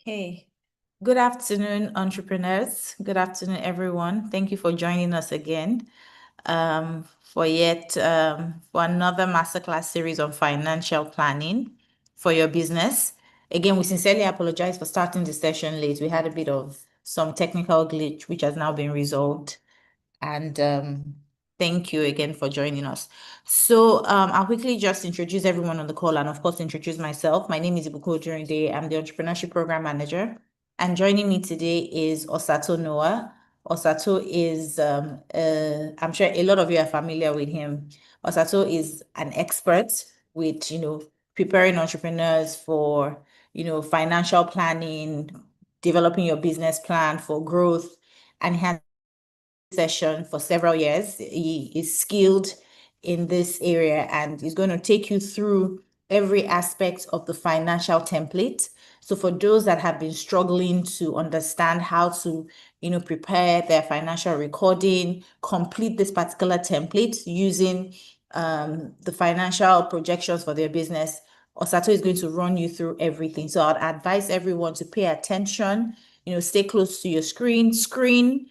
Okay. Good afternoon, entrepreneurs. Good afternoon, everyone. Thank you for joining us again for another masterclass series on financial planning for your business. Again, we sincerely apologize for starting the session late. We had a bit of some technical glitch, which has now been resolved. And thank you again for joining us. So I'll quickly just introduce everyone on the call and of course introduce myself. My name is Ibuko Durinde. I'm the Entrepreneurship Program Manager. And joining me today is Osato Noah. Osato is, I'm sure a lot of you are familiar with him. Osato is an expert with, preparing entrepreneurs for, financial planning, developing your business plan for growth, and he has session for several years. He is skilled in this area and he's going to take you through every aspect of the financial template. So for those that have been struggling to understand how to, prepare their financial recording, complete this particular template using the financial projections for their business, Osato is going to run you through everything. So I'd advise everyone to pay attention, stay close to your screen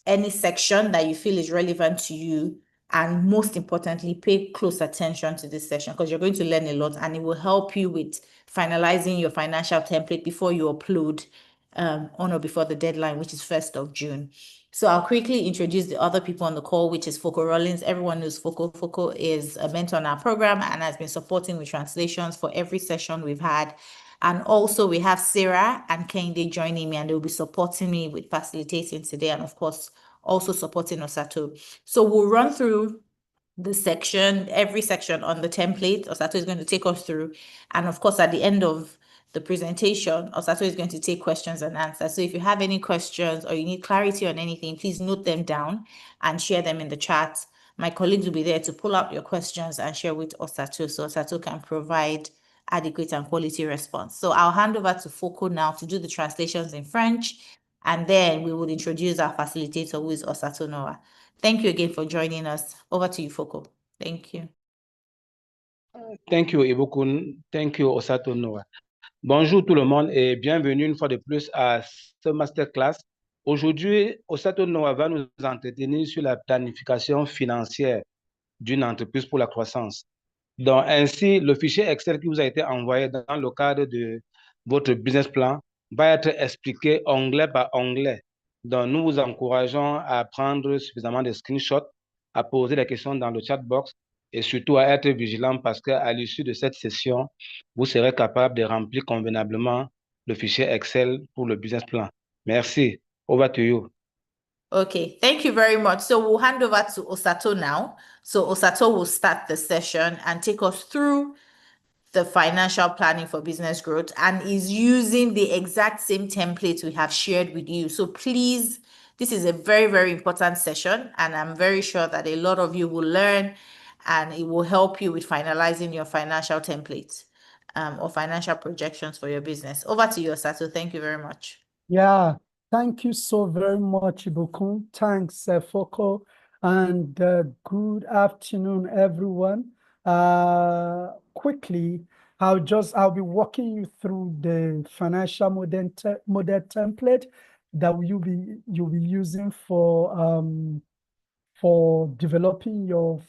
any section that you feel is relevant to you. And most importantly, pay close attention to this session because you're going to learn a lot and it will help you with finalizing your financial template before you upload on or before the deadline, which is 1st of June. So I'll quickly introduce the other people on the call, which is Foco Rollins. Everyone knows Foco. Foco is a mentor on our program and has been supporting with translations for every session we've had. And also we have Sarah and Kende joining me and they'll be supporting me with facilitating today and of course also supporting Osato. So we'll run through every section on the template. Osato is going to take us through. And of course, at the end of the presentation, Osato is going to take questions and answers. So if you have any questions or you need clarity on anything, please note them down and share them in the chat. My colleagues will be there to pull out your questions and share with Osato so Osato can provide adequate and quality response. So I'll hand over to Foco now to do the translations in French, and then we will introduce our facilitator, who is Osato Noah. Thank you again for joining us. Over to you, Foco. Thank you. Thank you, Ibukun. Thank you, Osato Noah. Bonjour tout le monde et bienvenue une fois de plus à ce masterclass. Aujourd'hui, Osato Noah va nous entretenir sur la planification financière d'une entreprise pour la croissance. Donc, ainsi, le fichier Excel qui vous a été envoyé dans le cadre de votre business plan va être expliqué onglet par onglet. Donc, nous vous encourageons à prendre suffisamment de screenshots, à poser des questions dans le chat box et surtout à être vigilant parce qu'à l'issue de cette session, vous serez capable de remplir convenablement le fichier Excel pour le business plan. Merci. Over to you. Okay, thank you very much. So we'll hand over to Osato now. So Osato will start the session and take us through the financial planning for business growth and is using the exact same template we have shared with you. So please, this is a very, very important session and I'm very sure that a lot of you will learn and it will help you with finalizing your financial template or financial projections for your business. Over to you, Osato. Thank you very much. Yeah, thank you so very much, Ibukun. Thanks, Foco, and good afternoon, everyone. Quickly, I'll be walking you through the financial model template that you'll be using for developing your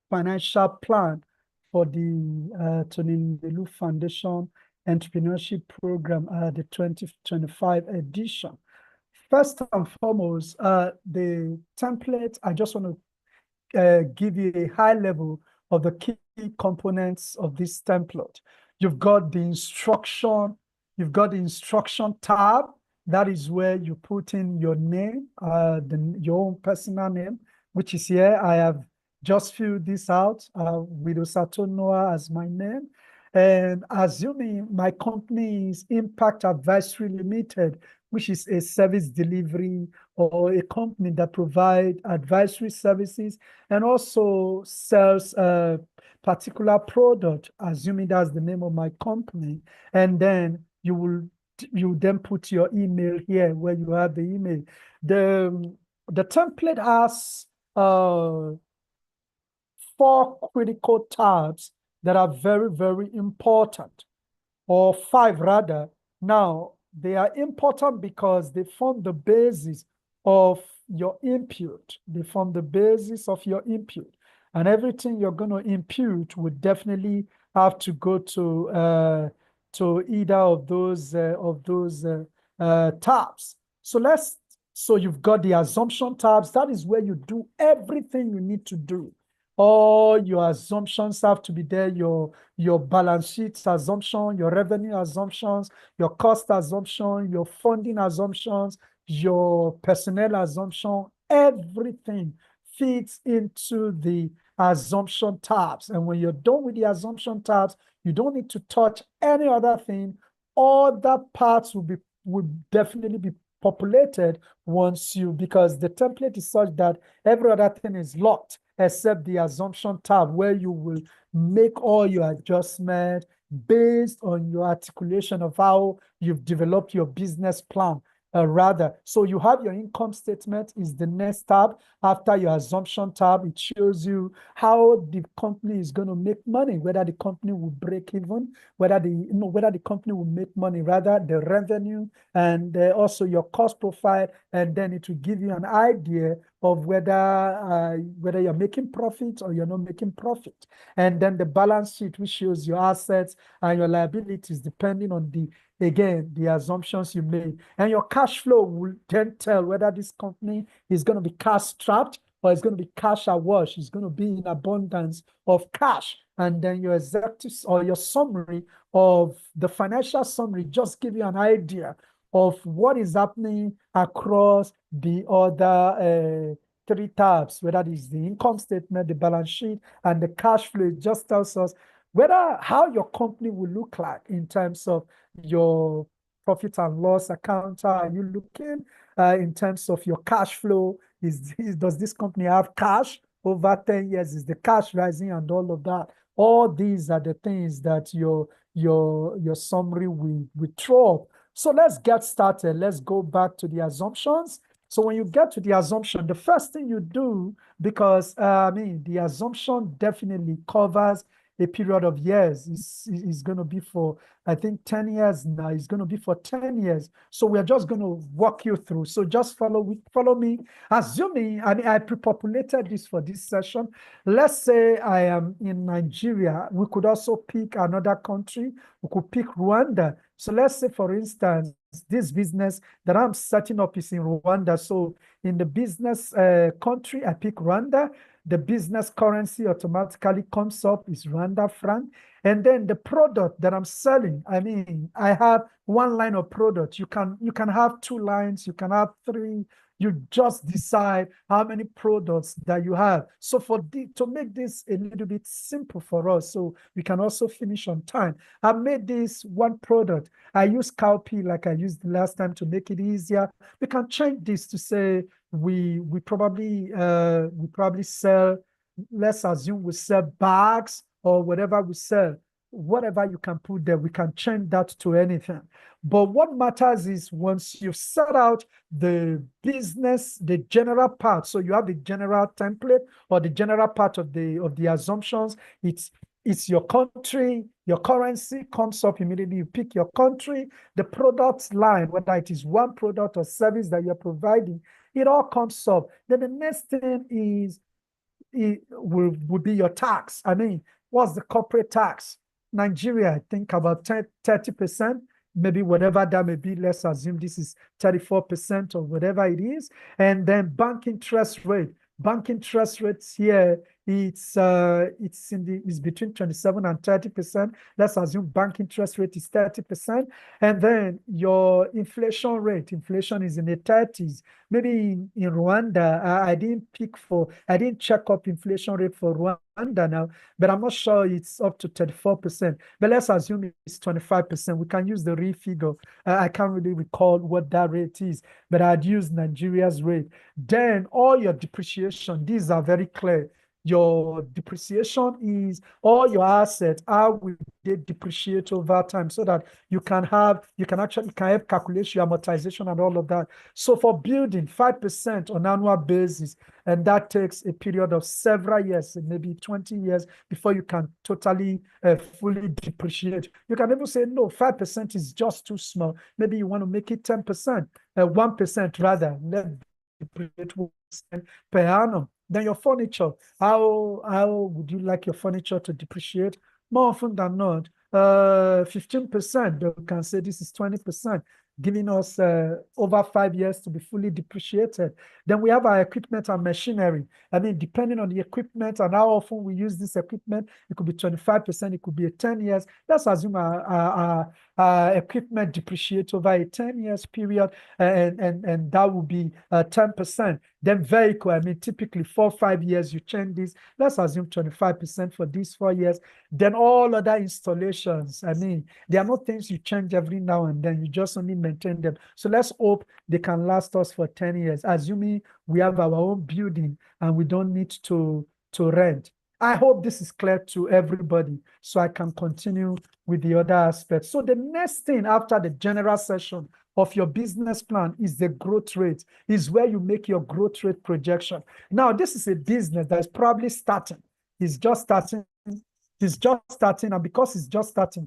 financial plan for the Tony Nelu Foundation Entrepreneurship Program, the 2025 edition. First and foremost, the template, I just want to give you a high level of the key components of this template. You've got the instruction tab. That is where you put in your name, your own personal name, which is here. I have just filled this out with Osato Noah as my name. And assuming my company is Impact Advisory Limited, which is a service delivery or a company that provides advisory services and also sells a particular product, assuming that's the name of my company. And then you then put your email here where you have the email. The template has 4 critical tabs that are very, very important, or 5 rather. Now, They are important because they form the basis of your input. They form the basis of your input. And everything you're going to impute would definitely have to go to either of those tabs. So you've got the assumption tabs. That is where you do everything you need to do. All your assumptions have to be there. Your balance sheet assumption, your revenue assumptions, your cost assumption, your funding assumptions, your personnel assumption, everything fits into the assumption tabs. And when you're done with the assumption tabs, you don't need to touch any other thing. All that parts will definitely be populated because the template is such that every other thing is locked except the assumption tab, where you will make all your adjustments based on your articulation of how you've developed your business plan. So you have your income statement is the next tab. After your assumption tab, it shows you how the company is going to make money, whether the company will break even, whether the company will make money, rather the revenue, and also your cost profile, and then it will give you an idea of whether you're making profit or you're not making profit. And then the balance sheet, which shows your assets and your liabilities, depending on the assumptions you made. And your cash flow will then tell whether this company is going to be cash strapped or it's going to be cash awash. It's going to be in abundance of cash. And then your executives or your summary of the financial summary just give you an idea of what is happening across the other three tabs, whether it is the income statement, the balance sheet, and the cash flow. It just tells us how your company will look like in terms of your profit and loss account. How are you looking in terms of your cash flow? Does this company have cash over 10 years? Is the cash rising and all of that? All these are the things that your summary will throw up. So let's get started. Let's go back to the assumptions. So when you get to the assumption, the first thing you do, because the assumption definitely covers a period of years. It's going to be for, I think, 10 years now. It's going to be for 10 years. So we're just going to walk you through. So just follow me. Assuming, I pre-populated this for this session. Let's say I am in Nigeria. We could also pick another country. We could pick Rwanda. So let's say, for instance, this business that I'm setting up is in Rwanda. So in the business country, I pick Rwanda. The business currency automatically comes up is Rwanda franc. And then the product that I'm selling, I have one line of product. You can have 2 lines, you can have 3. You just decide how many products that you have. So to make this a little bit simple for us, so we can also finish on time, I made this one product. I use cowpea like I used the last time to make it easier. We can change this to say we probably sell, let's assume we sell bags or whatever we sell. Whatever you can put there, we can change that to anything. But what matters is once you've set out the business, the general part, so you have the general template or the general part of the assumptions, it's your country, your currency comes up immediately. You pick your country, the product line, whether it is one product or service that you're providing, it all comes up. Then the next thing would be your tax. What's the corporate tax? Nigeria, I think about 30%, maybe whatever that may be. Let's assume this is 34% or whatever it is. And then bank interest rate. Bank interest rates here, it's between 27 and 30%. Let's assume bank interest rate is 30%. And then your inflation rate, inflation is in the 30s. Maybe in Rwanda, I didn't check up inflation rate for Rwanda now, but I'm not sure it's up to 34%. But let's assume it's 25%. We can use the real figure. I can't really recall what that rate is, but I'd use Nigeria's rate. Then all your depreciation, these are very clear. your depreciation is, all your assets, how will they depreciate over time, so that you can have calculate your amortization and all of that. So for building 5% on annual basis, and that takes a period of several years, maybe 20 years, before you can totally fully depreciate. You can even say, no, 5% is just too small. Maybe you want to make it 10%, 1% rather, let depreciate 1% per annum. Then your furniture, how would you like your furniture to depreciate? More often than not, 15%, but we can say this is 20%, giving us over 5 years to be fully depreciated. Then we have our equipment and machinery. I mean, depending on the equipment and how often we use this equipment, it could be 25%, it could be 10 years. Let's assume our equipment depreciates over a 10 years period, and that will be 10%. Then vehicle, I mean, typically 4 or 5 years you change this. Let's assume 25% for these 4 years. Then all other installations, I mean, they are not things you change every now and then. You just only maintain them. So let's hope they can last us for 10 years, assuming we have our own building and we don't need to rent. I hope this is clear to everybody, so I can continue with the other aspects. So the next thing after the general session of your business plan is the growth rate, is where you make your growth rate projection. Now, this is a business that is probably starting. It's just starting. It's just starting. And because it's just starting,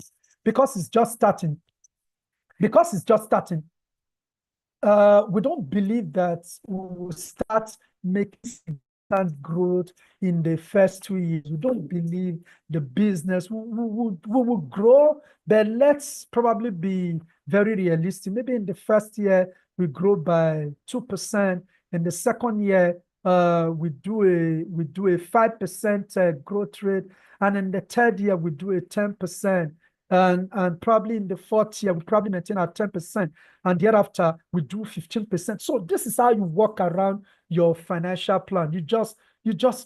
we don't believe that we will start making significant growth in the first 2 years. We don't believe the business will grow, but let's probably be very realistic. Maybe in the first year, we grow by 2%. In the second year, we do a 5% growth rate. And in the third year, we do a 10%. And probably in the fourth year, we probably maintain our 10%. And thereafter, we do 15%. So this is how you work around your financial plan. You just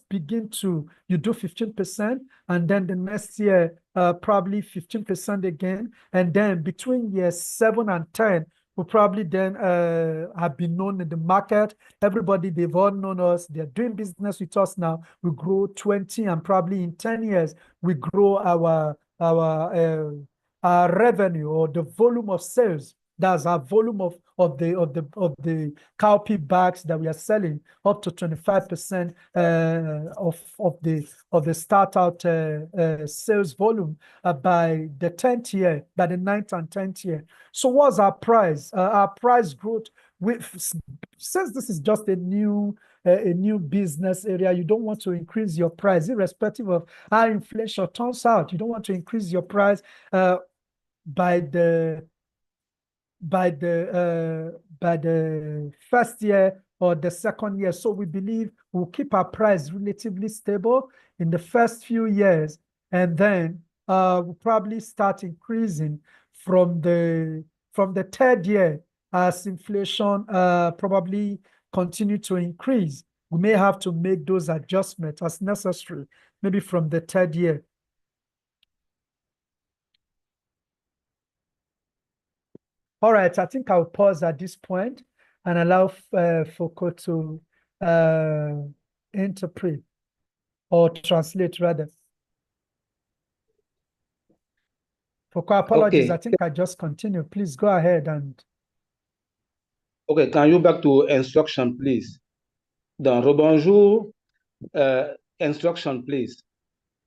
begin to, you do 15%, and then the next year, probably 15% again. And then between years 7 and 10, we probably then have been known in the market. Everybody, they've all known us. They're doing business with us now. We grow 20, and probably in 10 years, we grow our revenue, or the volume of sales. That's our volume of the cowpea bags that we are selling, up to 25% of the start out sales volume by the 10th year, by the 9th and 10th year. So what's our price? Our price growth, since this is just a new business area, you don't want to increase your price, irrespective of how inflation turns out. You don't want to increase your price by the first year or the second year. So we believe we'll keep our price relatively stable in the first few years, and then we'll probably start increasing from the third year as inflation probably continue to increase. We may have to make those adjustments as necessary, maybe from the third year. All right, I think I'll pause at this point and allow Foucault to interpret or translate rather. Foucault, apologies, Okay. I think I just continue. Please go ahead and... Okay, can you back to instruction, please? Donc, rebonjour, instruction, please.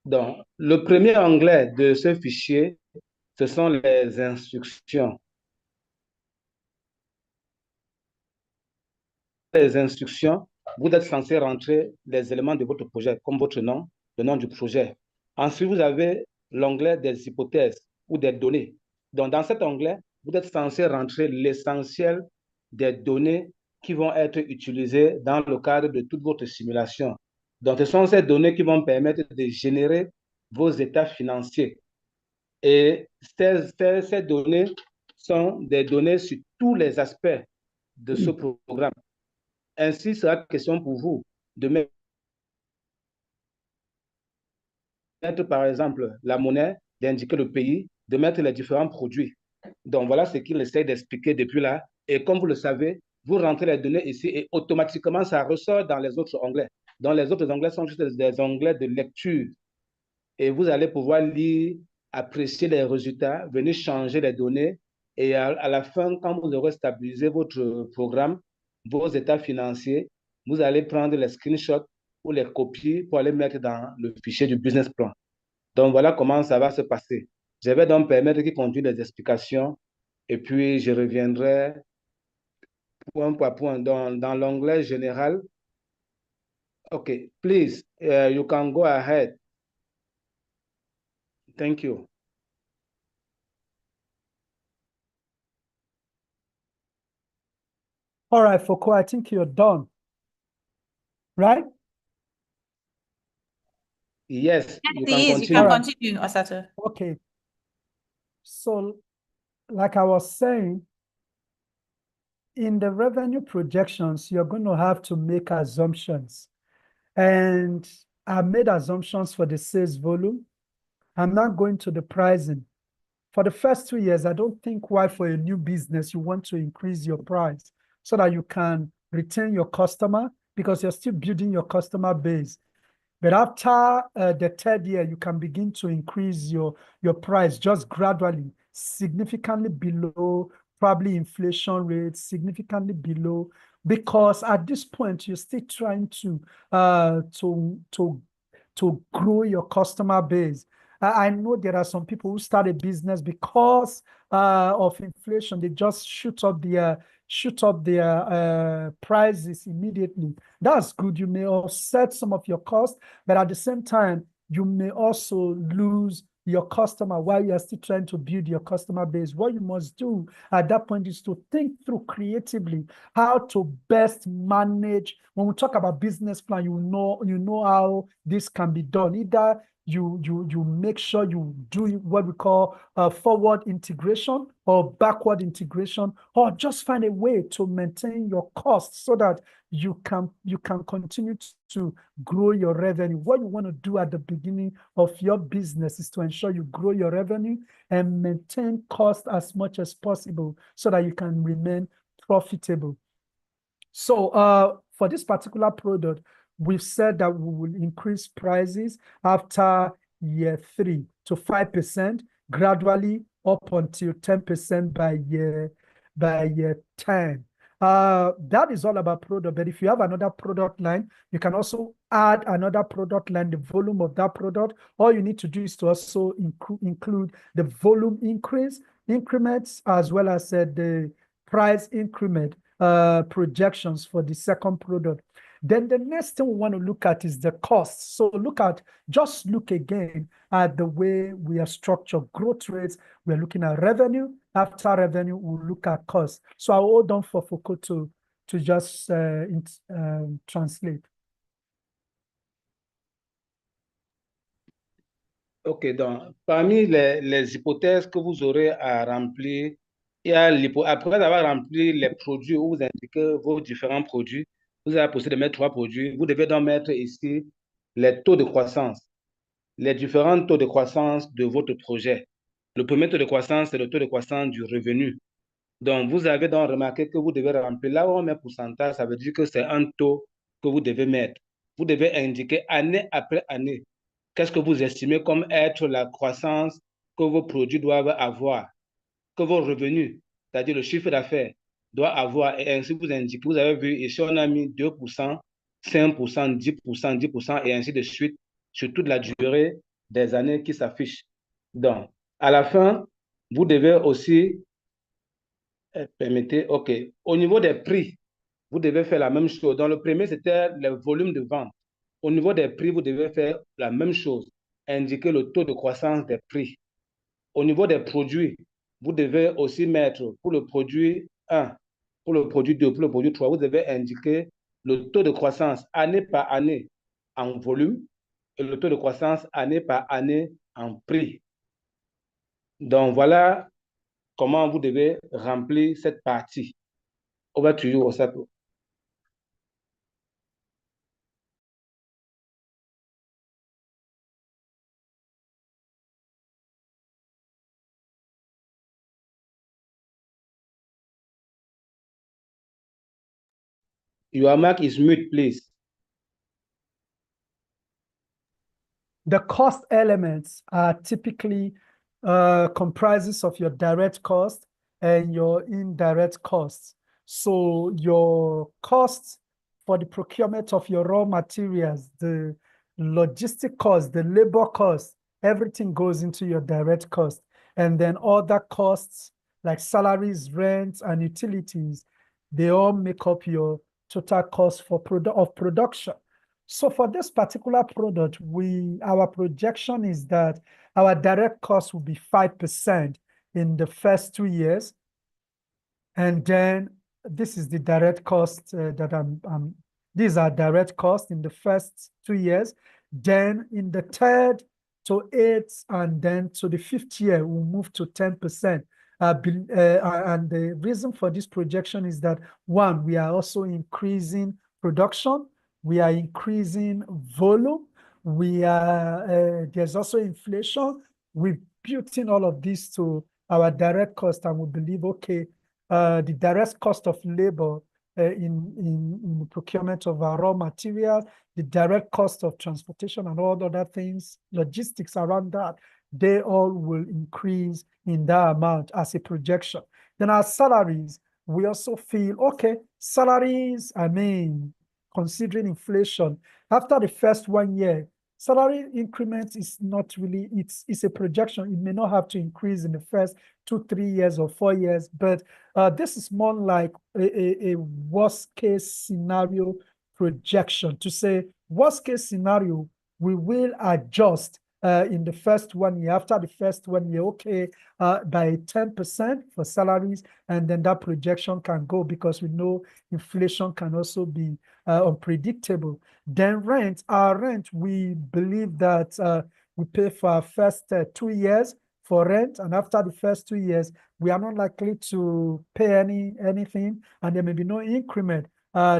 Donc, le premier onglet de ce fichier, ce sont les instructions. Les instructions, vous êtes censé rentrer les éléments de votre projet, comme votre nom, le nom du projet. Ensuite, vous avez l'onglet des hypothèses ou des données. Donc, dans cet onglet, vous êtes censé rentrer l'essentiel des données qui vont être utilisées dans le cadre de toute votre simulation. Donc, ce sont ces données qui vont permettre de générer vos états financiers. Et ces données sont des données sur tous les aspects de ce programme. Ainsi, il sera question pour vous de mettre, par exemple, la monnaie, d'indiquer le pays, de mettre les différents produits. Donc, voilà ce qu'il essaie d'expliquer depuis là. Et comme vous le savez, vous rentrez les données ici et automatiquement, ça ressort dans les autres onglets. Donc, les autres onglets sont juste des onglets de lecture. Et vous allez pouvoir lire, apprécier les résultats, venir changer les données. Et à la fin, quand vous aurez stabilisé votre programme, vos états financiers, vous allez prendre les screenshots ou les copies pour aller mettre dans le fichier du business plan. Donc, voilà comment ça va se passer. Je vais donc permettre qu'il conduise les explications et puis je reviendrai point par point dans l'onglet général. OK, please, you can go ahead. Thank you. All right, Foucault, I think you're done, right? Yes, you can Yes, you continue. can All right. continue, Osato. Okay. So, like I was saying, in the revenue projections, you're going to have to make assumptions. And I made assumptions for the sales volume. I'm not going to the pricing. For the first 2 years, I don't think why for a new business you want to increase your price so that you can retain your customer because you're still building your customer base. But after the third year, you can begin to increase your price just gradually, significantly below probably inflation rates, significantly below, because at this point you're still trying to grow your customer base. I know there are some people who start a business because of inflation. They just shoot up their prices immediately. That's good. You may offset some of your costs, but at the same time, you may also lose your customer while you're still trying to build your customer base. What you must do at that point is to think through creatively how to best manage. When we talk about business plan, you know how this can be done. Either you make sure you do what we call forward integration or backward integration, or just find a way to maintain your costs so that you can continue to grow your revenue. What you want to do at the beginning of your business is to ensure you grow your revenue and maintain cost as much as possible so that you can remain profitable. So for this particular product, we've said that we will increase prices after year 3 to 5%, gradually up until 10% by year 10. That is all about product. But if you have another product line, you can also add another product line, the volume of that product. All you need to do is to also include the volume increments, as well as the price increment projections for the second product. Then the next thing we want to look at is the cost. So just look again at the way we are structured growth rates. We're looking at revenue. After revenue, we'll look at cost. So I'll hold on for Foucault to just translate. OK, donc parmi les hypothèses que vous aurez à remplir, il y a après avoir rempli les produits où vous indiquez vos différents produits, vous avez la possibilité de mettre 3 produits. Vous devez donc mettre ici les taux de croissance, les différents taux de croissance de votre projet. Le premier taux de croissance, c'est le taux de croissance du revenu. Donc, vous avez donc remarqué que vous devez remplir. Là où on met pourcentage, ça veut dire que c'est un taux que vous devez mettre. Vous devez indiquer année après année qu'est-ce que vous estimez comme être la croissance que vos produits doivent avoir, que vos revenus, c'est-à-dire le chiffre d'affaires, doit avoir. Et ainsi, vous indiquez, vous avez vu, ici, on a mis 2%, 5%, 10%, 10%, et ainsi de suite, sur toute la durée des années qui s'affichent. Donc, à la fin, vous devez aussi, permettez, OK, au niveau des prix, vous devez faire la même chose. Dans le premier, c'était le volume de vente. Au niveau des prix, vous devez faire la même chose, indiquer le taux de croissance des prix. Au niveau des produits, vous devez aussi mettre pour le produit 1, pour le produit 2, pour le produit 3, vous devez indiquer le taux de croissance année par année en volume et le taux de croissance année par année en prix. Donc, voilà comment vous devez remplir cette partie. Over to you, Osato. Your mic is mute, please. The cost elements are typically comprises of your direct cost and your indirect costs. So your costs for the procurement of your raw materials, the logistic cost, the labor cost, everything goes into your direct cost. And then other costs like salaries, rent, and utilities, they all make up your total cost for production. So for this particular product, our projection is that our direct cost will be 5% in the first 2 years. And then this is the direct cost that these are direct costs in the first 2 years. Then in the third to eighth, and then to the fifth year, we'll move to 10%. And the reason for this projection is that, one, we are also increasing production. We are increasing volume. There's also inflation. We've built in all of this to our direct cost, and we believe, okay, the direct cost of labor in the procurement of our raw material, the direct cost of transportation and all other things, logistics around that, they all will increase in that amount as a projection. Then our salaries, we also feel, okay, salaries, considering inflation, after the first 1 year, salary increment is not really, it's a projection. It may not have to increase in the first 2, 3 years or 4 years, but this is more like a worst case scenario projection to say, worst case scenario, we will adjust in the first 1 year, after the first 1 year, okay, by 10% for salaries, and then that projection can go because we know inflation can also be unpredictable. Then our rent, we believe that we pay for our first 2 years for rent, and after the first 2 years, we are not likely to pay anything, and there may be no increment,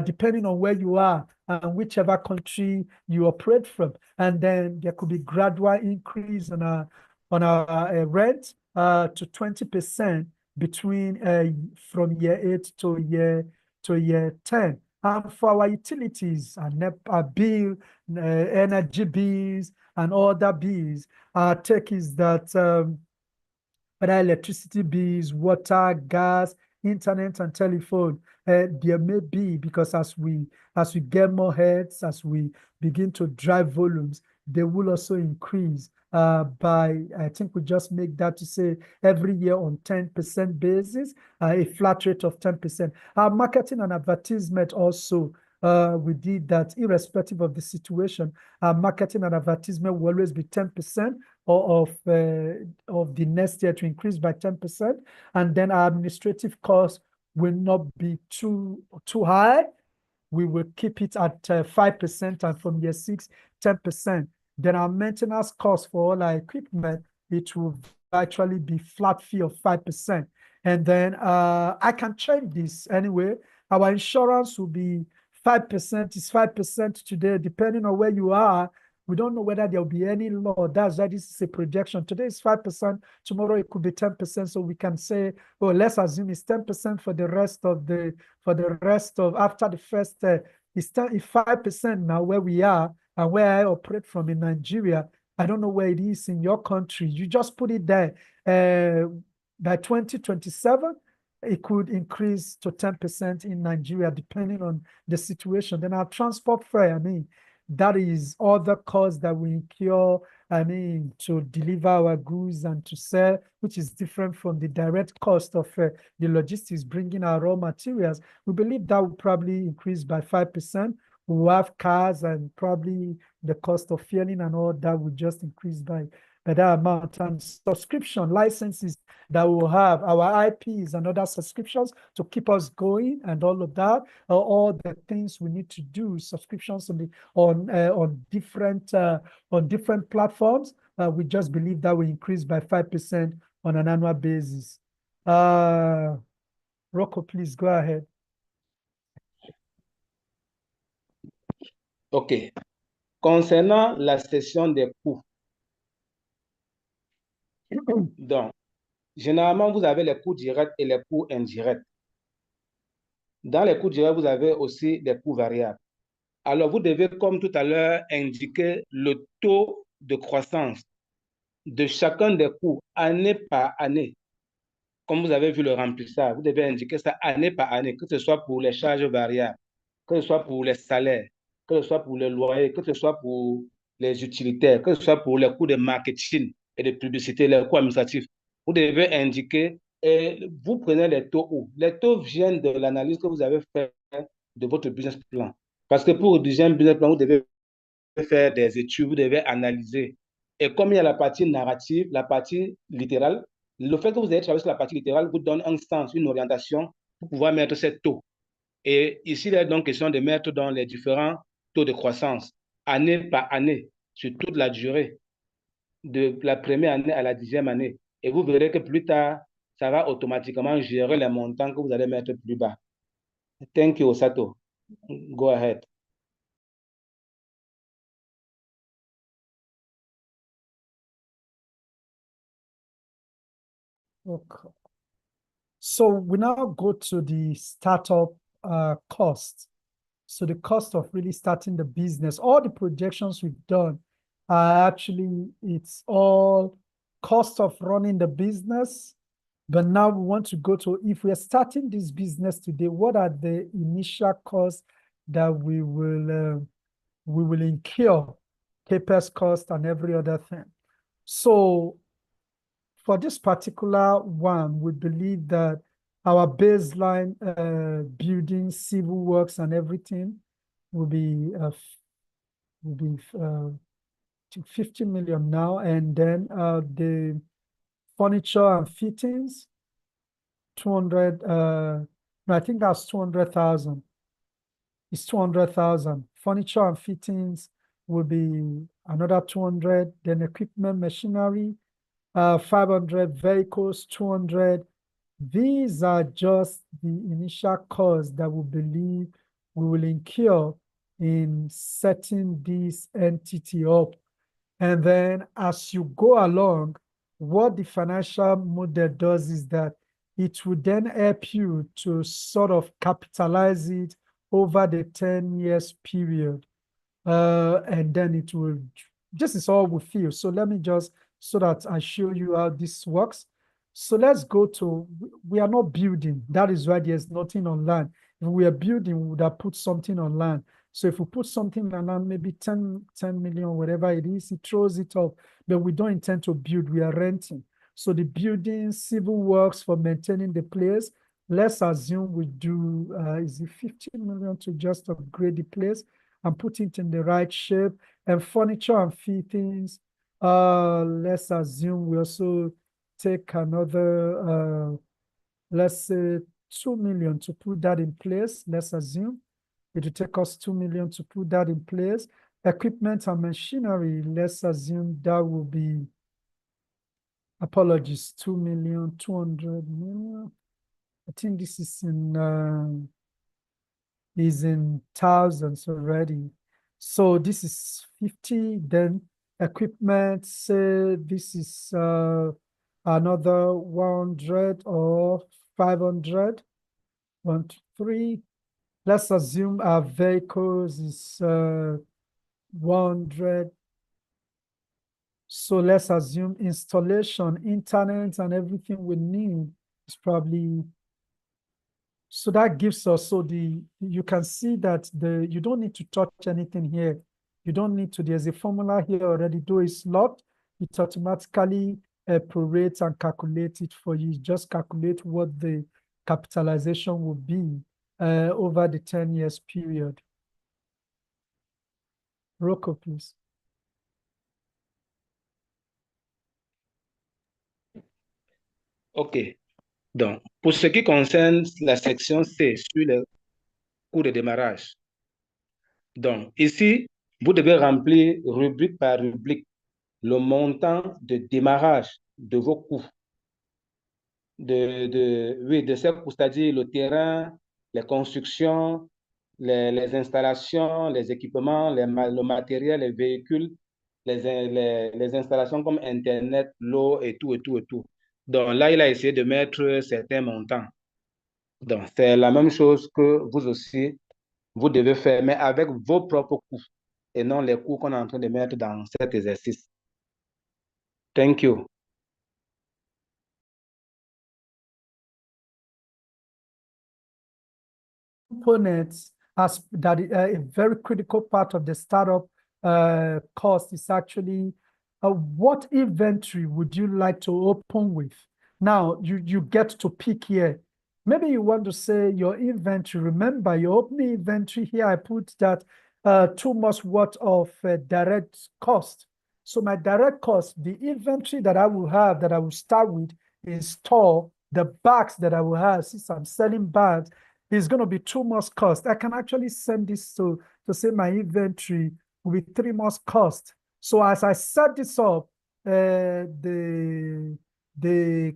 depending on where you are and whichever country you operate from. And then there could be gradual increase on our rent to 20% between from year 8 to year 10. And for our utilities, our NEPA bill, energy bills, and other bills, our take is that whether electricity bills, water, gas, internet, and telephone, there may be, because as we get more heads, as we begin to drive volumes, they will also increase by, I think we just make that to say every year on 10% basis, a flat rate of 10%. Our marketing and advertisement also, we did that irrespective of the situation. Our marketing and advertisement will always be 10% of the next year to increase by 10%. And then our administrative costs will not be too high. We will keep it at 5%, and from year 6, 10%. Then our maintenance costs for all our equipment, it will actually be flat fee of 5%. And then I can change this anyway. Our insurance will be 5%. It's 5% today, depending on where you are. We don't know whether there will be any law. That's why this is a projection. Today is 5%. Tomorrow it could be 10%. So we can say, oh, let's assume it's 10% for the rest of after the first. It's 5% now where we are and where I operate from in Nigeria. I don't know where it is in your country. You just put it there. By 2027, it could increase to 10% in Nigeria, depending on the situation. Then our transport fare, that is other costs that we incur, to deliver our goods and to sell, which is different from the direct cost of the logistics, bringing our raw materials. We believe that will probably increase by 5%. We'll have cars, and probably the cost of fueling and all that will just increase by that amount. And subscription licenses that we'll have, our IPs and other subscriptions to keep us going, and all of that, all the things we need to do, subscriptions on different platforms. We just believe that will increase by 5% on an annual basis. Rocco, please go ahead. OK. Concernant la cession des coûts, donc, généralement, vous avez les coûts directs et les coûts indirects. Dans les coûts directs, vous avez aussi des coûts variables. Alors, vous devez, comme tout à l'heure, indiquer le taux de croissance de chacun des coûts année par année, comme vous avez vu le remplissage, vous devez indiquer ça année par année, que ce soit pour les charges variables, que ce soit pour les salaires, que ce soit pour les loyers, que ce soit pour les utilitaires, que ce soit pour les coûts de marketing et de publicité, les coûts administratifs. Vous devez indiquer et vous prenez les taux où? Les taux viennent de l'analyse que vous avez fait de votre business plan. Parce que pour rédiger un business plan, vous devez faire des études, vous devez analyser. Et comme il y a la partie narrative, la partie littérale, le fait que vous ayez travaillé sur la partie littérale vous donne un sens, une orientation pour pouvoir mettre ces taux. Et ici, il est donc question de mettre dans les différents taux de croissance, année par année, sur toute la durée, de la première année à la 10e année. Et vous verrez que plus tard, ça va automatiquement gérer les montants que vous allez mettre plus bas. Thank you, Osato. Go ahead. Okay. So we now go to the startup cost. So the cost of really starting the business, all the projections we've done are actually, it's all cost of running the business. But now we want to go to, if we are starting this business today, what are the initial costs that we will incur, CapEx cost and every other thing. So for this particular one, we believe that our baseline building, civil works, and everything will be 50 million now, and then the furniture and fittings, 200. No, I think that's 200,000. It's 200,000. Furniture and fittings will be another 200. Then equipment, machinery, 500, vehicles, 200. These are just the initial costs that we believe we will incur in setting this entity up. And then as you go along, what the financial model does is that it will then help you to sort of capitalize it over the 10 years period. And then it will, this is all we feel. So let me just, so that I show you how this works. So let's go to, we are not building. That is why there's nothing online. If we are building, we would have put something online. So if we put something online, maybe 10 million, whatever it is, it throws it up. But we don't intend to build, we are renting. So the building, civil works for maintaining the place, let's assume we do, is it 15 million to just upgrade the place and put it in the right shape? And furniture and fittings, let's assume we also take another, let's say 2 million to put that in place. Let's assume it will take us 2 million to put that in place. Equipment and machinery, let's assume that will be, apologies, 2,200,000. I think this is in thousands already. So this is 50, then equipment, say this is another 100 or 500. 1, 2, 3. Let's assume our vehicles is 100. So let's assume installation, internet, and everything we need is probably, so that gives us, so you can see that you don't need to touch anything here. You don't need to, there's a formula here already, though it's locked, it automatically prorates and calculates it for you. Just calculate what the capitalization will be over the 10 years period. Rocco, please. OK. Donc, pour ce qui concerne la section C sur les coûts de démarrage, donc ici, vous devez remplir rubrique par rubrique le montant de démarrage de vos coûts. De ces coûts, c'est-à-dire le terrain, les constructions, les installations, les équipements, le matériel, les véhicules, les installations comme Internet, l'eau et tout, et tout, et tout. Donc là, il a essayé de mettre certains montants. Donc, c'est la même chose que vous aussi, vous devez faire, mais avec vos propres coûts. et non les coûts qu'on est en train de mettre dans cet exercice. Thank you. Components as that a very critical part of the startup cost is actually what inventory would you like to open with? Now you get to pick here. Maybe you want to say your inventory. Remember your opening inventory here. I put that 2 months worth of direct cost. So my direct cost, the inventory that I will have, that I will start with, is store. The bags that I will have, since I'm selling bags, is going to be 2 months cost. I can actually send this to say my inventory will be 3 months cost. So as I set this up, the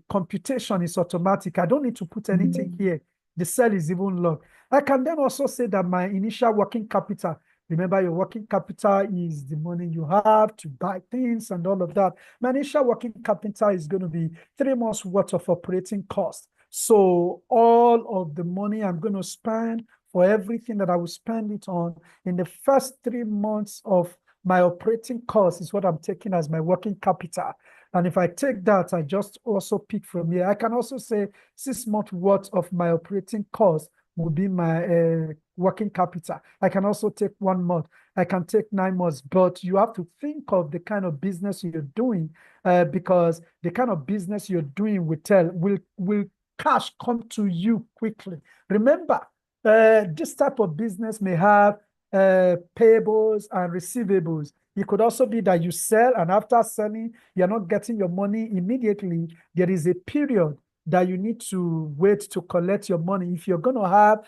computation is automatic. I don't need to put anything here. The cell is even locked. I can then also say that my initial working capital, remember your working capital is the money you have to buy things and all of that. My initial working capital is going to be 3 months worth of operating cost. So all of the money I'm going to spend for everything that I will spend it on in the first 3 months of my operating cost is what I'm taking as my working capital. And if I take that, I just also pick from here. I can also say 6 months worth of my operating cost will be my working capital. I can also take 1 month. I can take 9 months, but you have to think of the kind of business you're doing because the kind of business you're doing will cash come to you quickly. Remember, this type of business may have payables and receivables. It could also be that you sell, and after selling, you're not getting your money immediately. There is a period that you need to wait to collect your money. If you're going to have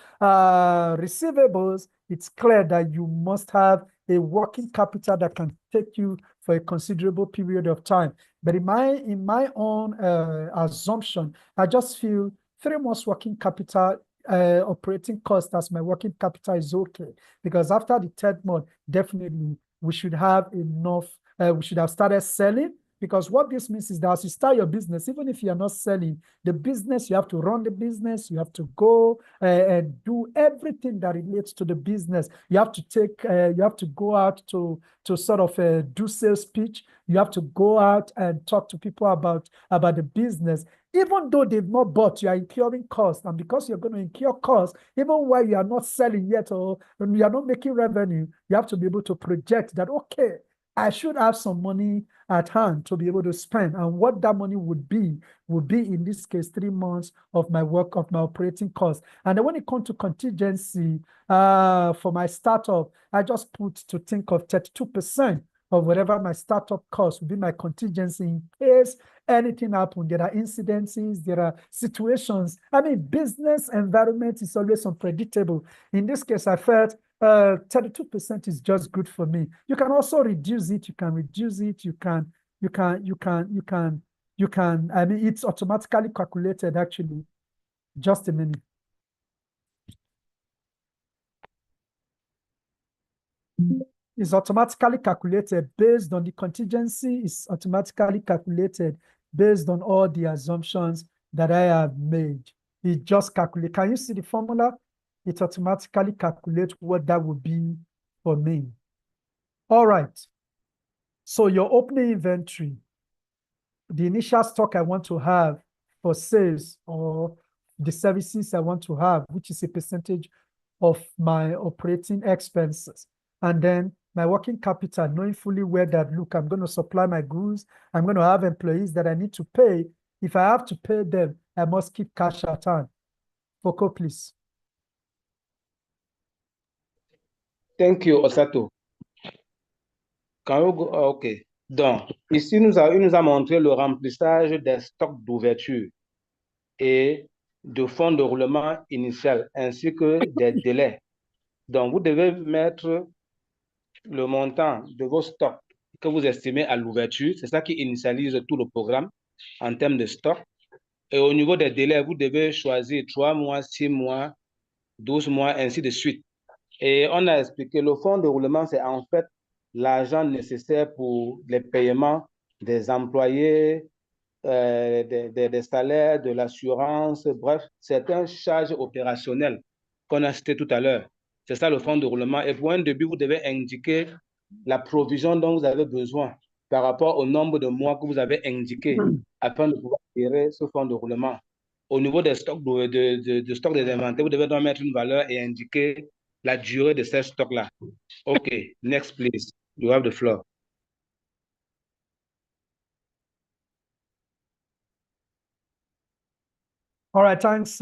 receivables, it's clear that you must have a working capital that can take you for a considerable period of time. But in my own assumption, I just feel 3 months working capital operating cost as my working capital is okay. Because after the 3rd month, definitely we should have enough, we should have started selling. Because what this means is that as you start your business, even if you're not selling, the business, you have to run the business, you have to go and do everything that relates to the business. You have to go out to sort of do sales pitch. You have to go out and talk to people about the business. Even though they've not bought, you are incurring costs. And because you're going to incur costs, even while you are not selling yet or you are not making revenue, you have to be able to project that, okay, I should have some money at hand to be able to spend. And what that money would be in this case, 3 months of my operating costs. And then when it comes to contingency for my startup, I just put to think of 32% of whatever my startup cost would be my contingency in case anything happens. There are incidences, there are situations. I mean, business environment is always unpredictable. In this case, I felt 32% is just good for me. You can also reduce it. You can reduce it. You can. I mean, it's automatically calculated actually. Just a minute. It's automatically calculated based on the contingency. It's automatically calculated based on all the assumptions that I have made. It just calculates. Can you see the formula? It automatically calculates what that would be for me. All right. So your opening inventory, the initial stock I want to have for sales or the services I want to have, which is a percentage of my operating expenses. And then my working capital, knowing fully well that, look, I'm going to supply my goods. I'm going to have employees that I need to pay. If I have to pay them, I must keep cash at hand. Foko, please. Thank you, Osato. OK. Donc, ici, il nous a montré le remplissage des stocks d'ouverture et de fonds de roulement initial, ainsi que des délais. Donc, vous devez mettre le montant de vos stocks que vous estimez à l'ouverture. C'est ça qui initialise tout le programme en termes de stock. Et au niveau des délais, vous devez choisir 3 mois, 6 mois, 12 mois, ainsi de suite. Et on a expliqué, le fonds de roulement, c'est en fait l'argent nécessaire pour les paiements des employés, des salaires, de l'assurance, bref, certaines charges opérationnelles qu'on a citées tout à l'heure. C'est ça le fonds de roulement. Et pour un début, vous devez indiquer la provision dont vous avez besoin par rapport au nombre de mois que vous avez indiqué afin de pouvoir gérer ce fonds de roulement. Au niveau des stocks de stock des inventaires, vous devez donc mettre une valeur et indiquer la durée de ces stocks-là. OK, next please. You have the floor. All right, thanks.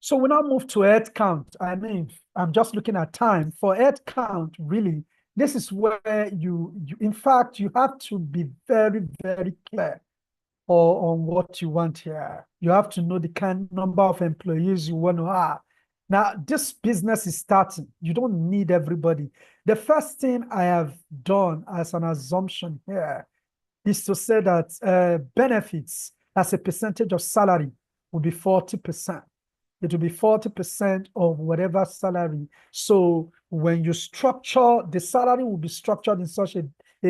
So we now move to headcount. I mean, I'm just looking at time. For headcount, really, this is where in fact, you have to be very, very clear on what you want here. You have to know the kind number of employees you want to have. Now, this business is starting. You don't need everybody. The first thing I have done as an assumption here is to say that benefits as a percentage of salary will be 40%. It will be 40% of whatever salary. So when you structure, the salary will be structured in such a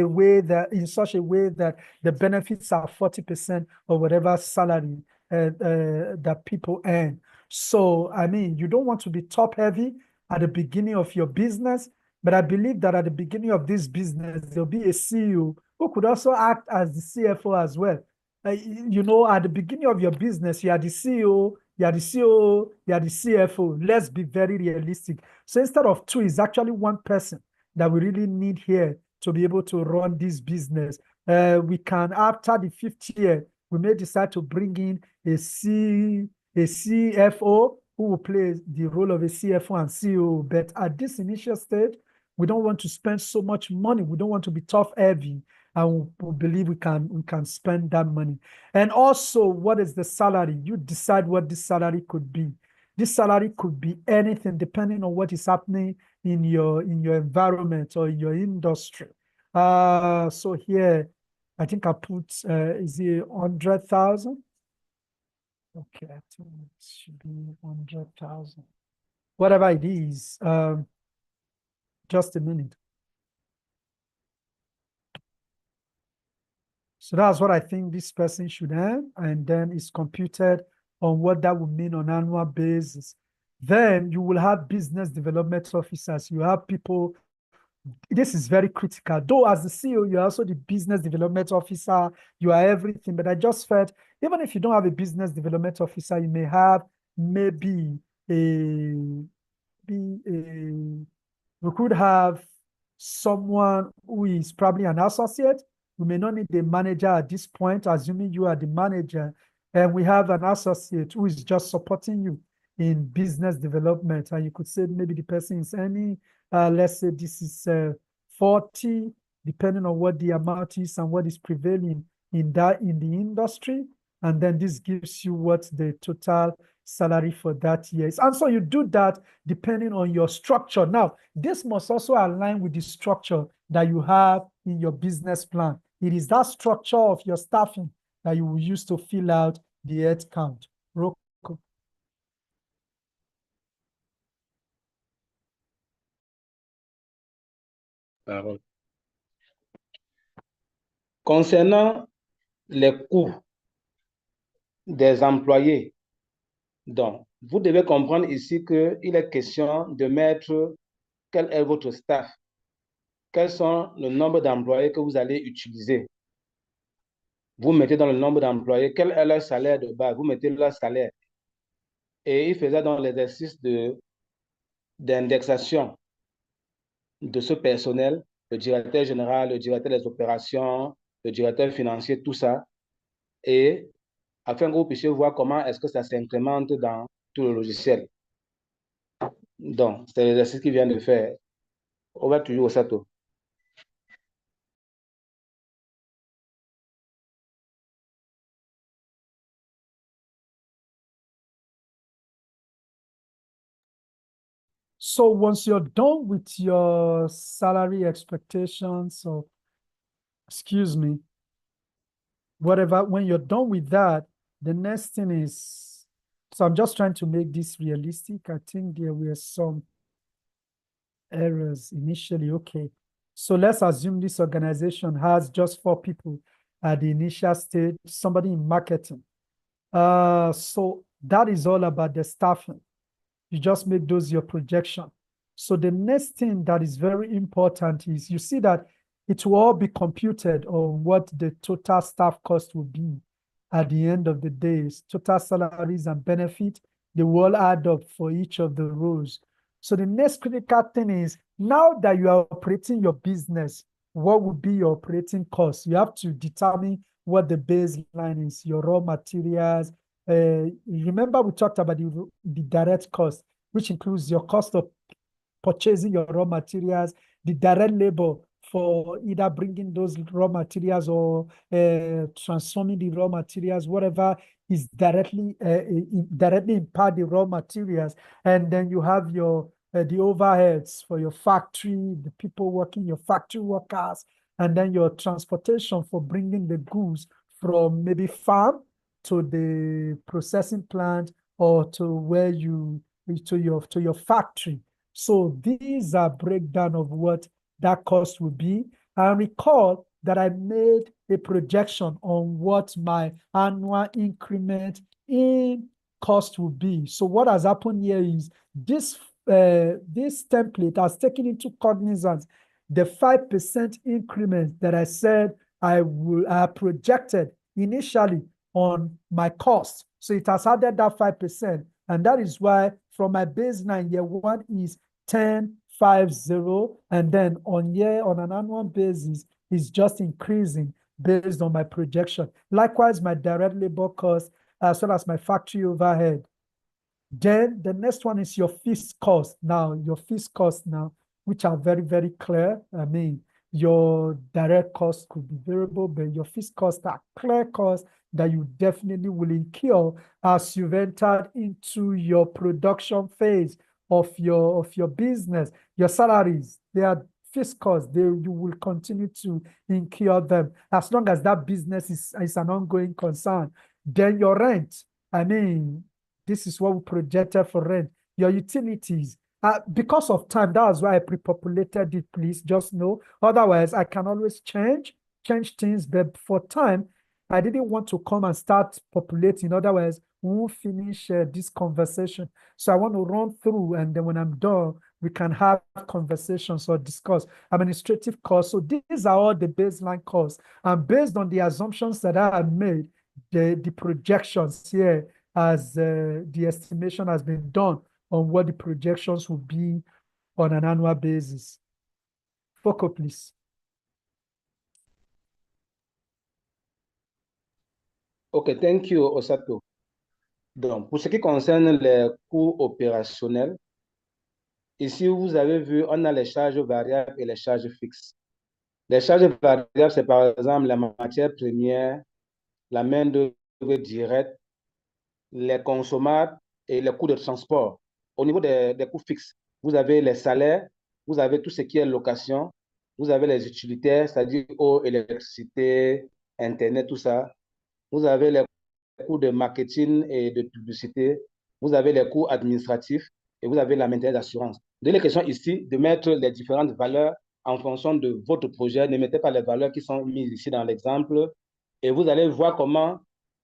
way that the benefits are 40% of whatever salary that people earn. So, I mean, you don't want to be top heavy at the beginning of your business, but I believe that at the beginning of this business, there'll be a CEO who could also act as the CFO as well. You know, at the beginning of your business, you are the CEO, you are the COO, you are the CFO. Let's be very realistic. So instead of two, it's actually one person that we really need here to be able to run this business. We can, after the 5th year, we may decide to bring in a CFO who will play the role of a CFO and CEO. But at this initial stage, we don't want to spend so much money. We don't want to be top heavy, and we believe we can spend that money. And also, what is the salary? You decide what this salary could be. This salary could be anything depending on what is happening in your environment or in your industry. So here, I think I put is it 100,000? Okay, I think it should be 100,000. Whatever it is, just a minute. So that's what I think this person should earn, and then it's computed on what that would mean on an annual basis. Then you will have business development officers. You have people, this is very critical. Though as the CEO, you're also the business development officer, you are everything. But I just felt, even if you don't have a business development officer, you may have maybe we could have someone who is probably an associate. We may not need a manager at this point, assuming you are the manager, and we have an associate who is just supporting you in business development. And you could say maybe the person is earning, let's say this is 40, depending on what the amount is and what is prevailing in the industry. And then this gives you what the total salary for that year is. And so you do that depending on your structure. Now, this must also align with the structure that you have in your business plan. It is that structure of your staffing that you will use to fill out the head count. Rocco. Concernant les coûts des employés, donc, vous devez comprendre ici qu'il est question de mettre quel est votre staff, quels sont le nombre d'employés que vous allez utiliser. Vous mettez dans le nombre d'employés, quel est leur salaire de base, vous mettez leur salaire. Et il faisait dans l'exercice d'indexation de ce personnel, le directeur général, le directeur des opérations, le directeur financier, tout ça, et afin que vous puissiez voir comment est-ce que ça s'incrémente dans tout le logiciel. Donc, c'est l'exercice qu'il vient de faire. Over to you, Osato. So once you're done with your salary expectations, or excuse me, whatever, when you're done with that, the next thing is, so I'm just trying to make this realistic. I think there were some errors initially. Okay. So let's assume this organization has just 4 people at the initial stage, somebody in marketing, So that is all about the staffing. You just make those your projection. So the next thing that is very important is you see that it will all be computed on what the total staff cost will be at the end of the day. Total salaries and benefit, they will all add up for each of the roles. So the next critical thing is now that you are operating your business, what would be your operating cost? You have to determine what the baseline is, your raw materials. Remember, we talked about the direct cost, which includes your cost of purchasing your raw materials, the direct labor for either bringing those raw materials or transforming the raw materials, whatever is directly impact the raw materials. And then you have your the overheads for your factory, the people working, your factory workers, and then your transportation for bringing the goods from maybe farm to the processing plant or to where you to your factory. So these are breakdown of what that cost will be. And recall that I made a projection on what my annual increment in cost will be. So what has happened here is this template has taken into cognizance the 5% increment that I said I projected initially on my cost. So it has added that 5%. And that is why from my baseline, year one is 10.50, and then on an annual basis is just increasing based on my projection. Likewise, my direct labor cost as well as my factory overhead. Then the next one is your fixed cost. Now, your fixed costs now, which are very, very clear. I mean, your direct costs could be variable, but your fixed costs are clear costs that you definitely will incur as you've entered into your production phase of your business. Your salaries, they are fixed costs. You will continue to incur them as long as that business is an ongoing concern. Then your rent, I mean, this is what we projected for rent. Your utilities, because of time, that was why I pre-populated it, please just know. Otherwise, I can always change things, but for time, I didn't want to come and start populating. Otherwise, we won't finish this conversation. So I want to run through, and then when I'm done, we can have conversations or discuss administrative costs. So these are all the baseline costs. And based on the assumptions that I have made, the projections here as the estimation has been done on what the projections will be on an annual basis. Foco, please. OK, thank you, Osato. Donc, pour ce qui concerne les coûts opérationnels, ici, vous avez vu, on a les charges variables et les charges fixes. Les charges variables, c'est par exemple la matière première, la main-d'œuvre directe, les consommables et les coûts de transport. Au niveau des coûts fixes, vous avez les salaires, vous avez tout ce qui est location, vous avez les utilitaires, c'est-à-dire eau, électricité, Internet, tout ça. Vous avez les coûts de marketing et de publicité, vous avez les coûts administratifs et vous avez la maintenance d'assurance. Donc, les questions ici de mettre les différentes valeurs en fonction de votre projet. Ne mettez pas les valeurs qui sont mises ici dans l'exemple et vous allez voir comment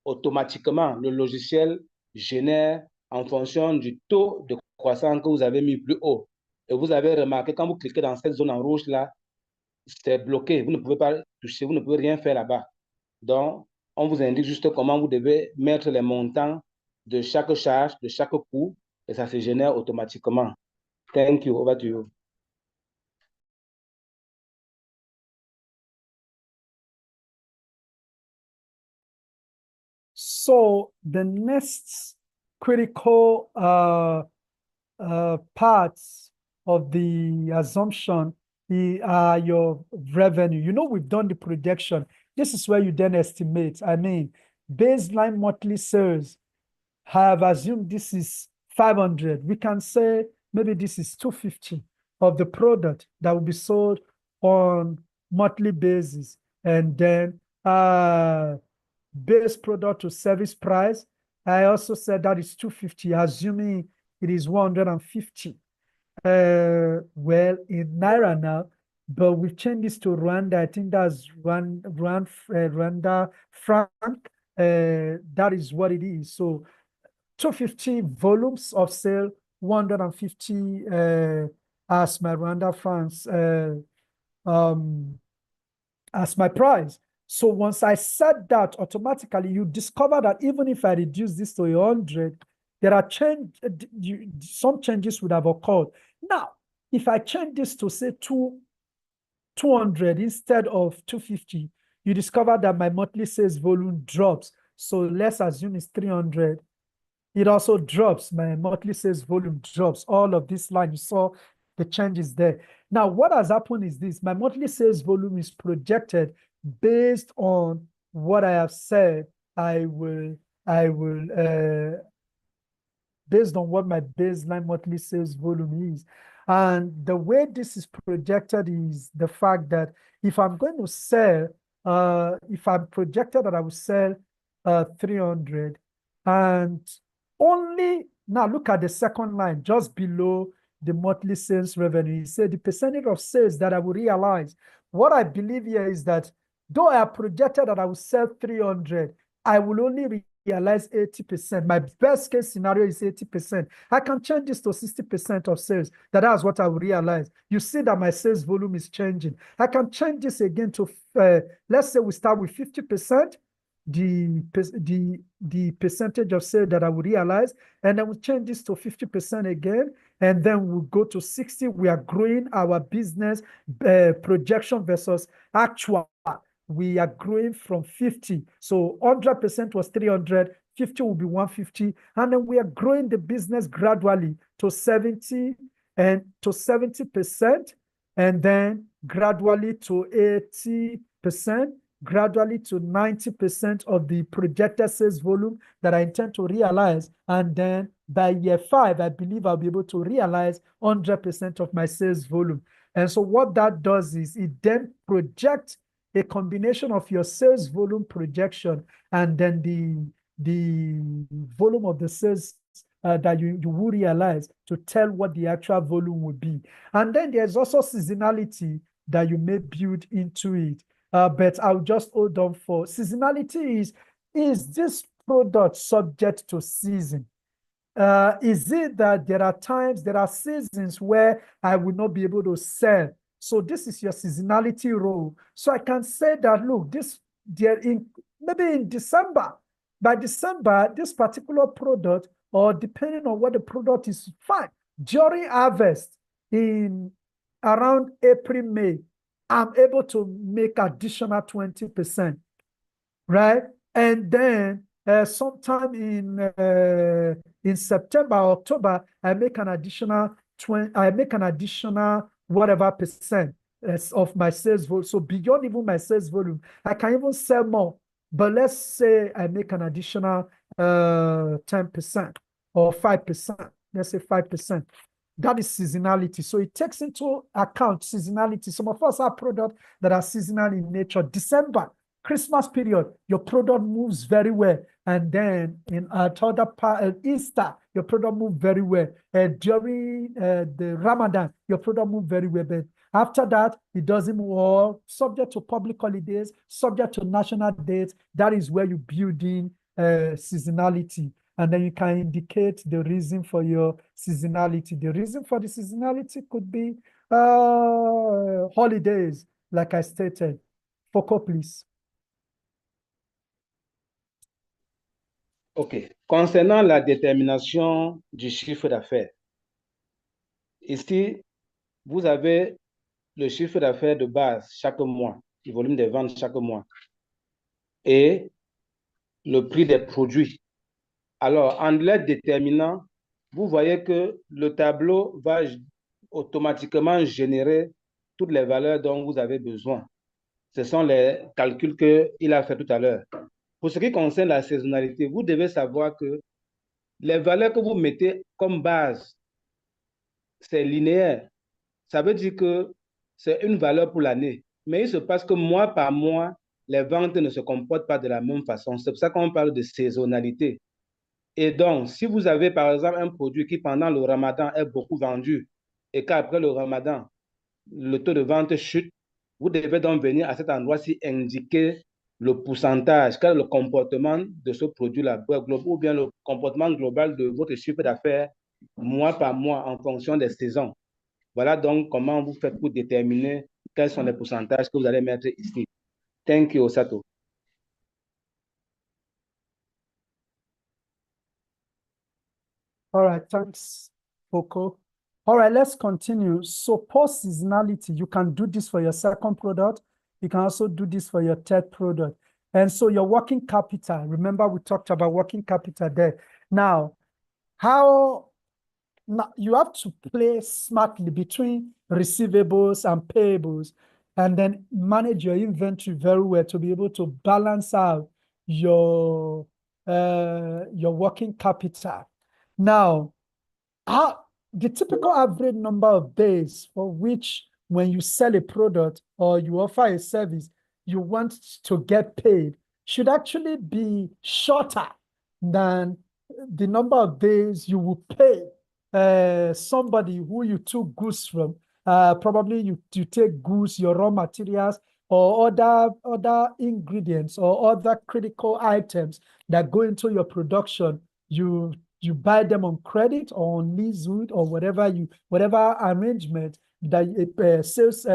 automatiquement le logiciel génère en fonction du taux de croissance que vous avez mis plus haut. Et vous avez remarqué, quand vous cliquez dans cette zone en rouge là, c'est bloqué. Vous ne pouvez pas toucher, vous ne pouvez rien faire là-bas. Donc, on vous indique juste comment vous devez mettre les montants de chaque charge, de chaque coût, et ça se génère automatiquement. Thank you. Over to you. So the next critical parts of the assumption are your revenue. You know, we've done the projection. This is where you then estimate. I mean, baseline monthly sales have assumed this is 500. We can say maybe this is 250 of the product that will be sold on monthly basis. And then base product to service price, I also said that is 250, assuming it is 150. Well, in Naira now, but we've changed this to Rwanda. I think that's Rwanda franc. that is what it is. So 250 volumes of sale, 150 as my Rwanda francs as my price. So once I set that, automatically you discover that even if I reduce this to 100, there are some changes would have occurred. Now, if I change this to say 200 instead of 250, you discover that my monthly sales volume drops. So let's assume it's 300. It also drops. My monthly sales volume drops. All of this line, you saw the changes there. Now, what has happened is this. My monthly sales volume is projected based on what I have said. Based on what my baseline monthly sales volume is. And the way this is projected is the fact that if I'm going to sell, if I'm projected that I will sell 300, and only, now look at the second line just below the monthly sales revenue. You say the percentage of sales that I will realize. What I believe here is that though I have projected that I will sell 300, I will only realize 80%. My best case scenario is 80%. I can change this to 60% of sales. That's what I will realize. You see that my sales volume is changing. I can change this again to, let's say we start with 50%, the percentage of sales that I will realize, and then we change this to 50% again, and then we'll go to 60. We are growing our business projection versus actual. We are growing from 50. So 100% was 300, 50 will be 150. And then we are growing the business gradually to 70 and to 70%, and then gradually to 80%, gradually to 90% of the projected sales volume that I intend to realize. And then by year 5, I believe I'll be able to realize 100% of my sales volume. And so what that does is it then projects a combination of your sales volume projection and then the volume of the sales that you will realize to tell what the actual volume will be. And then there's also seasonality that you may build into it. But I'll just hold on for seasonality is this product subject to season? Is it that there are seasons where I will not be able to sell? So this is your seasonality role. So I can say that, look, maybe in December, by December, this particular product, or depending on what the product is, fine. During harvest, in around April, May, I'm able to make additional 20%, right? And then sometime in September, October, I make an additional whatever percent of my sales volume. So beyond even my sales volume, I can even sell more. But let's say I make an additional 10% or 5%. Let's say 5%. That is seasonality. So it takes into account seasonality. Some of us have products that are seasonal in nature. December, Christmas period, your product moves very well. And then in other part, Easter, your product moves very well. During the Ramadan, your product moves very well. But after that, it doesn't move all, subject to public holidays, subject to national dates. That is where you build in seasonality. And then you can indicate the reason for your seasonality. The reason for the seasonality could be holidays, like I stated. Foucault, please. OK. Concernant la détermination du chiffre d'affaires, ici, vous avez le chiffre d'affaires de base chaque mois, le volume des ventes chaque mois, et le prix des produits. Alors, en les déterminant, vous voyez que le tableau va automatiquement générer toutes les valeurs dont vous avez besoin. Ce sont les calculs qu'il a fait tout à l'heure. Pour ce qui concerne la saisonnalité, vous devez savoir que les valeurs que vous mettez comme base, c'est linéaire. Ça veut dire que c'est une valeur pour l'année. Mais il se passe que mois par mois, les ventes ne se comportent pas de la même façon. C'est pour ça qu'on parle de saisonnalité. Et donc, si vous avez par exemple un produit qui pendant le Ramadan est beaucoup vendu et qu'après le Ramadan, le taux de vente chute, vous devez donc venir à cet endroit-ci indiquer le pourcentage, quel est le comportement de ce produit-là, ou bien le comportement global de votre chiffre d'affaires mois par mois en fonction des saisons. Voilà donc comment vous faites pour déterminer quels sont les pourcentages que vous allez mettre ici. Thank you, Osato. All right, thanks, Foko. All right, let's continue. So post-seasonality, you can do this for your second product. You can also do this for your third product. And so your working capital, remember we talked about working capital there. Now, you have to play smartly between receivables and payables, and then manage your inventory very well to be able to balance out your working capital. Now, the typical average number of days for which when you sell a product or you offer a service, you want to get paid should actually be shorter than the number of days you will pay somebody who you took goods from. Probably you take goods, your raw materials, or other ingredients or other critical items that go into your production. You buy them on credit or on leasehold or whatever arrangement that sales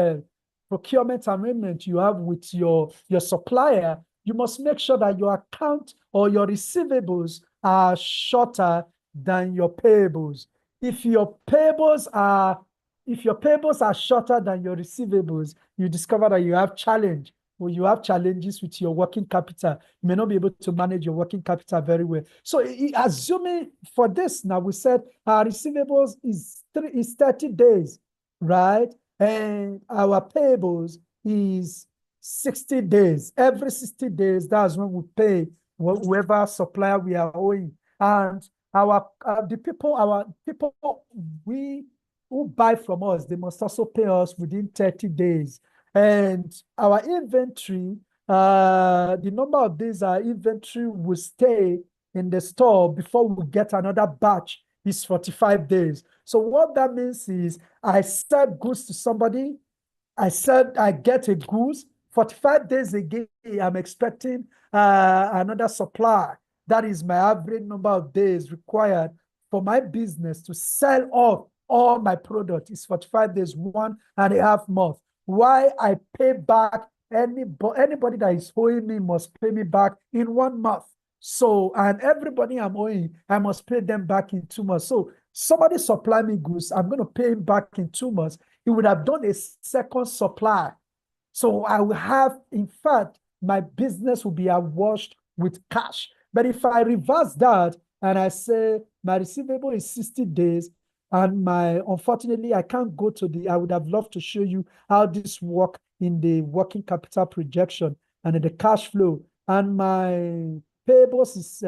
procurement arrangement you have with your supplier. You must make sure that your account or your receivables are shorter than your payables. If your payables are shorter than your receivables, you discover that you have challenge or you have challenges with your working capital. You may not be able to manage your working capital very well. So assuming for this, now we said our receivables is 30 days, right? And our payables is 60 days. Every 60 days, that's when we pay whoever supplier we are owing. And our people we who buy from us, they must also pay us within 30 days. And our inventory, the number of days our inventory will stay in the store before we get another batch is 45 days. So what that means is I sell goods to somebody, I said I get a goods, 45 days again, I'm expecting another supply. That is my average number of days required for my business to sell off all my product is 45 days, 1.5 months. Why I pay back anybody that is owing me must pay me back in 1 month. So, and everybody I'm owing, I must pay them back in 2 months. So somebody supply me goods, I'm going to pay him back in 2 months. He would have done a second supply. So I will have, in fact, my business will be awash with cash. But if I reverse that and I say my receivable is 60 days, and unfortunately, I can't go to I would have loved to show you how this work in the working capital projection and in the cash flow. And my payables is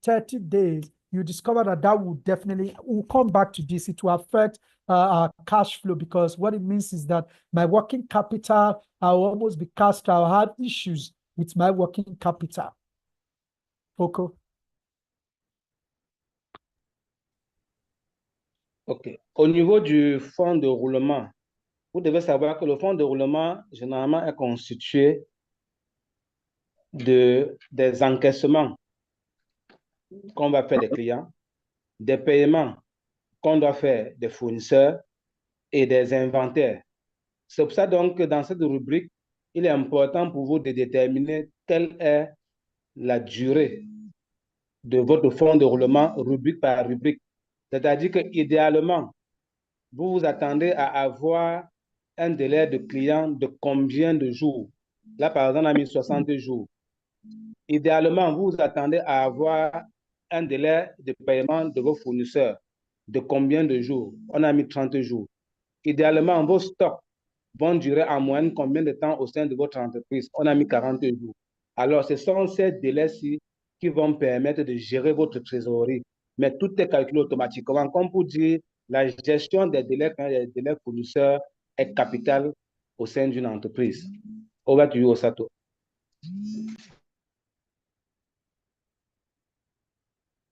30 days. You discover that we'll come back to this. It will affect our cash flow, because what it means is that my working capital, I'll almost be cast. I'll have issues with my working capital. Foko. OK. Au niveau du fonds de roulement, vous devez savoir que le fonds de roulement, généralement, est constitué des encaissements qu'on va faire des clients, des paiements qu'on doit faire des fournisseurs et des inventaires. C'est pour ça donc que dans cette rubrique, il est important pour vous de déterminer quelle est la durée de votre fonds de roulement rubrique par rubrique. C'est-à-dire qu'idéalement, vous vous attendez à avoir un délai de client de combien de jours? Là, par exemple, on a mis 60 jours. Idéalement, vous vous attendez à avoir un délai de paiement de vos fournisseurs de combien de jours? On a mis 30 jours. Idéalement, vos stocks vont durer en moyenne combien de temps au sein de votre entreprise? On a mis 40 jours. Alors, ce sont ces délais-ci qui vont permettre de gérer votre trésorerie. Mais tout est calculé automatiquement. Comme pour dire, la gestion des délais, quand il y a des délais fournisseurs, est capitale au sein d'une entreprise. Over to you, Osato.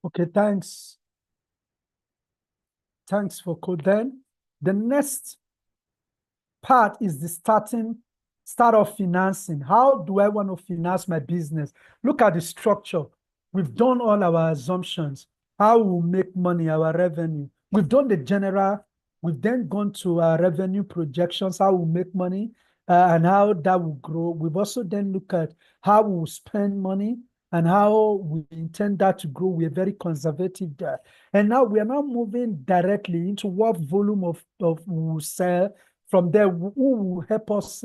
Okay, thanks. Thanks for code. Then the next part is the starting Start-off financing. How do I want to finance my business? Look at the structure. We've done all our assumptions. How we'll make money, our revenue. We've done the general. We've then gone to our revenue projections, how we'll make money, and how that will grow. We've also then looked at how we'll spend money and how we intend that to grow. We're very conservative there. And now we are now moving directly into what volume of we'll sell. From there, who will help us?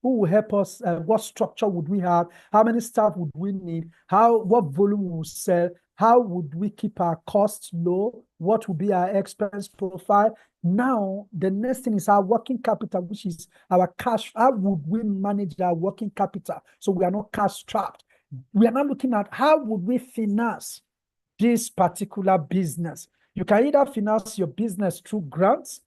What structure would we have? How many staff would we need? What volume will sell? How would we keep our costs low? What would be our expense profile? Now, the next thing is our working capital, which is our cash. How would we manage our working capital so we are not cash trapped? We are now looking at how would we finance this particular business. You can either finance your business through grants,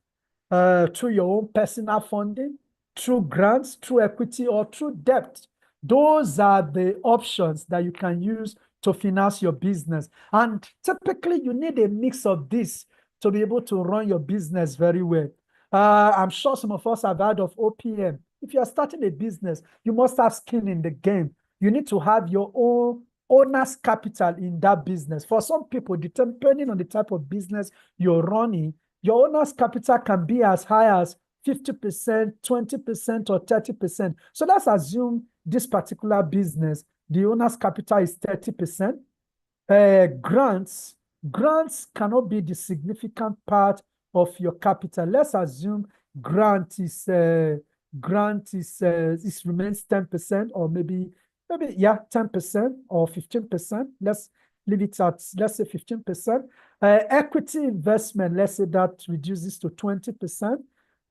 through your own personal funding, through grants, through equity, or through debt. Those are the options that you can use to finance your business. And typically, you need a mix of this to be able to run your business very well. I'm sure some of us have heard of OPM. If you are starting a business, you must have skin in the game. You need to have your own owner's capital in that business. For some people, depending on the type of business you're running, your owner's capital can be as high as 50%, 20%, or 30%. So let's assume this particular business, the owner's capital is 30%. Grants cannot be the significant part of your capital. Let's assume grant is remains 10%, or maybe 10% or 15%. Let's leave it at, let's say, 15%. Equity investment, let's say that reduces to 20%.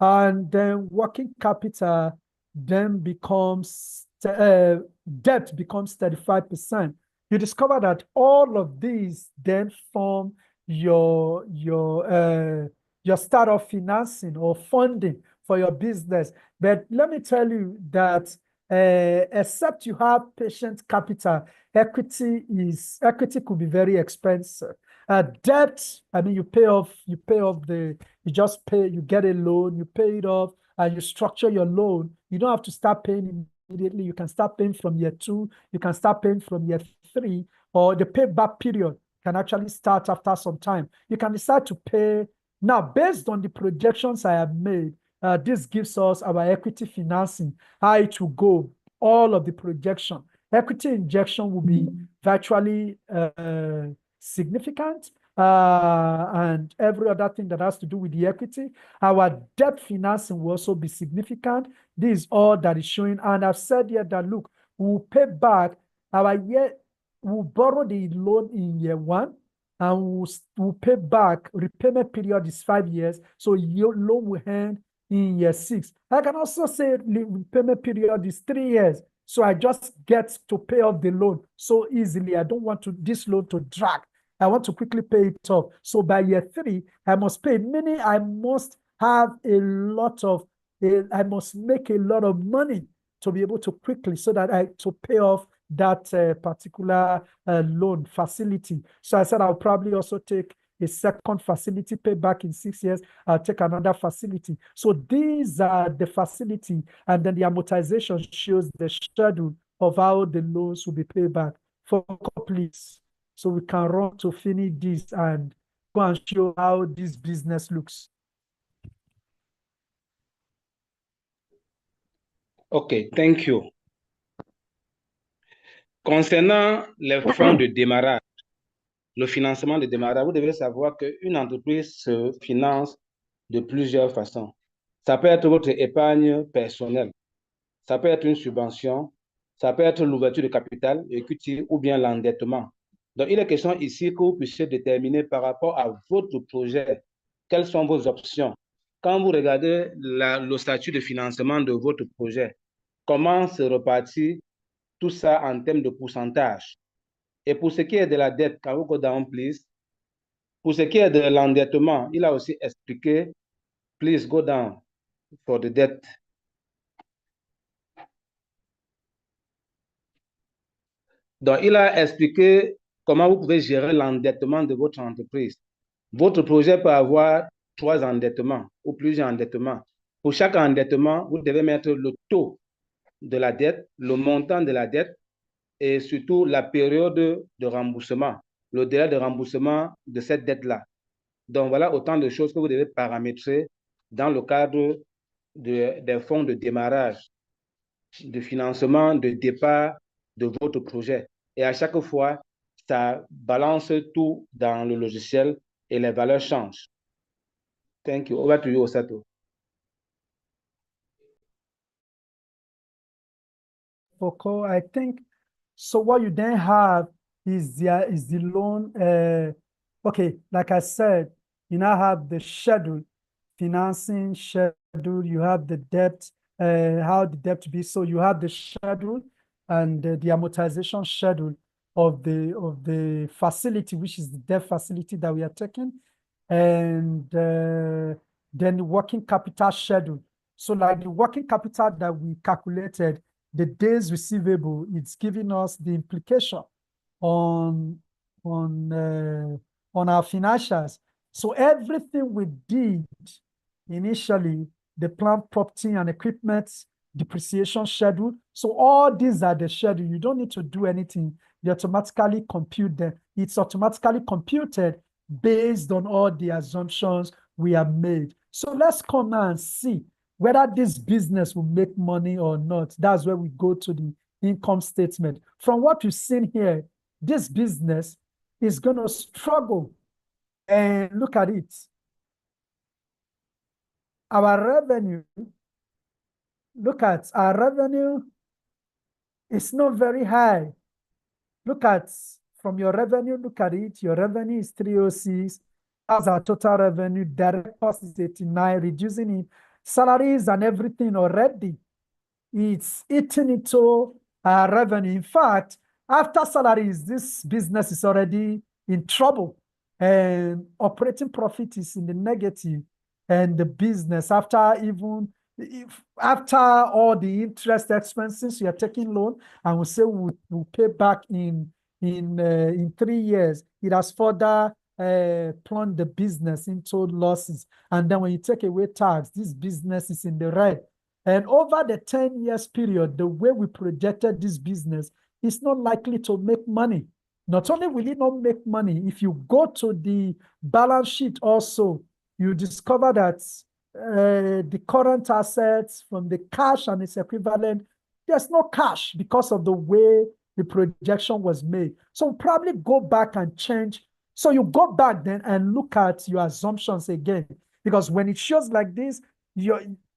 And then working capital then becomes, debt becomes 35%. You discover that all of these then form your start-off financing or funding for your business. But let me tell you that except you have patient capital, equity could be very expensive. Debt, I mean, you get a loan, you pay it off, and you structure your loan. You don't have to start paying immediately. You can start paying from year 2, you can start paying from year 3, or the payback period can actually start after some time. You can decide to pay. Now, based on the projections I have made, this gives us our equity financing, how it will go, all of the projection. Equity injection will be virtually significant, and every other thing that has to do with the equity. Our debt financing will also be significant. This is all that is showing. And I've said here that, look, we'll pay back we'll borrow the loan in year 1, and we'll pay back. Repayment period is 5 years, so your loan will end in year 6. I can also say repayment period is 3 years, so I just get to pay off the loan so easily. I don't want this loan to drag. I want to quickly pay it off. So by year 3, I must pay, meaning I must have I must make a lot of money to be able to quickly, so that to pay off that particular loan facility. So I said I'll probably also take a second facility, pay back in 6 years. I'll take another facility. So these are the facility, and then the amortization shows the schedule of how the loans will be paid back. For please, so we can run to finish this and go and show how this business looks. Okay, thank you. Concernant les fonds de démarrage, le financement de démarrage, vous devez savoir qu'une entreprise se finance de plusieurs façons. Ça peut être votre épargne personnelle, ça peut être une subvention, ça peut être l'ouverture de capital, equity, ou bien l'endettement. Donc, il est question ici que vous puissiez déterminer par rapport à votre projet, quelles sont vos options. Quand vous regardez le statut de financement de votre projet, comment se repartit tout ça en termes de pourcentage. Et pour ce qui est de la dette, can we go down, please? Pour ce qui est de l'endettement, il a aussi expliqué, please go down for the debt. Donc, il a expliqué comment vous pouvez gérer l'endettement de votre entreprise. Votre projet peut avoir 3 endettements ou plusieurs endettements. Pour chaque endettement, vous devez mettre le taux de la dette, le montant de la dette et surtout la période de remboursement, le délai de remboursement de cette dette-là. Donc, voilà autant de choses que vous devez paramétrer dans le cadre des fonds de démarrage, de financement, de départ de votre projet. Et à chaque fois, ça balance tout dans le logiciel et les valeurs changent. Thank you. Over to you, Osato. Foucault, I think. So what you then have is the loan. Okay, like I said, you now have the schedule, financing schedule. You have the debt, how the debt be. So you have the schedule and the amortization schedule of the facility, which is the debt facility that we are taking, and then the working capital schedule. So like the working capital that we calculated, the days receivable, it's giving us the implication on our financials. So everything we did initially, the plant, property, and equipment depreciation schedule. So all these are the schedule. You don't need to do anything. You automatically compute them. It's automatically computed based on all the assumptions we have made. So let's come and see whether this business will make money or not. That's where we go to the income statement. From what you've seen here, this business is going to struggle. And look at it. Our revenue, look at our revenue, it's not very high. Look at, from your revenue, look at it. Your revenue is 306. As our total revenue, direct cost is 89, reducing it. Salaries and everything already, it's eating into our revenue. In fact, after salaries, this business is already in trouble, and operating profit is in the negative, and the business, after all the interest expenses, you are taking loan, and we say we'll pay back in 3 years, it has further plunged the business into losses. And then when you take away tax, this business is in the red. And over the 10 years period, the way we projected this business is not likely to make money. Not only will it not make money, if you go to the balance sheet also, you discover that the current assets from the cash and its equivalent, there's no cash because of the way the projection was made. So we'll probably go back and change. So you go back then and look at your assumptions again, because when it shows like this,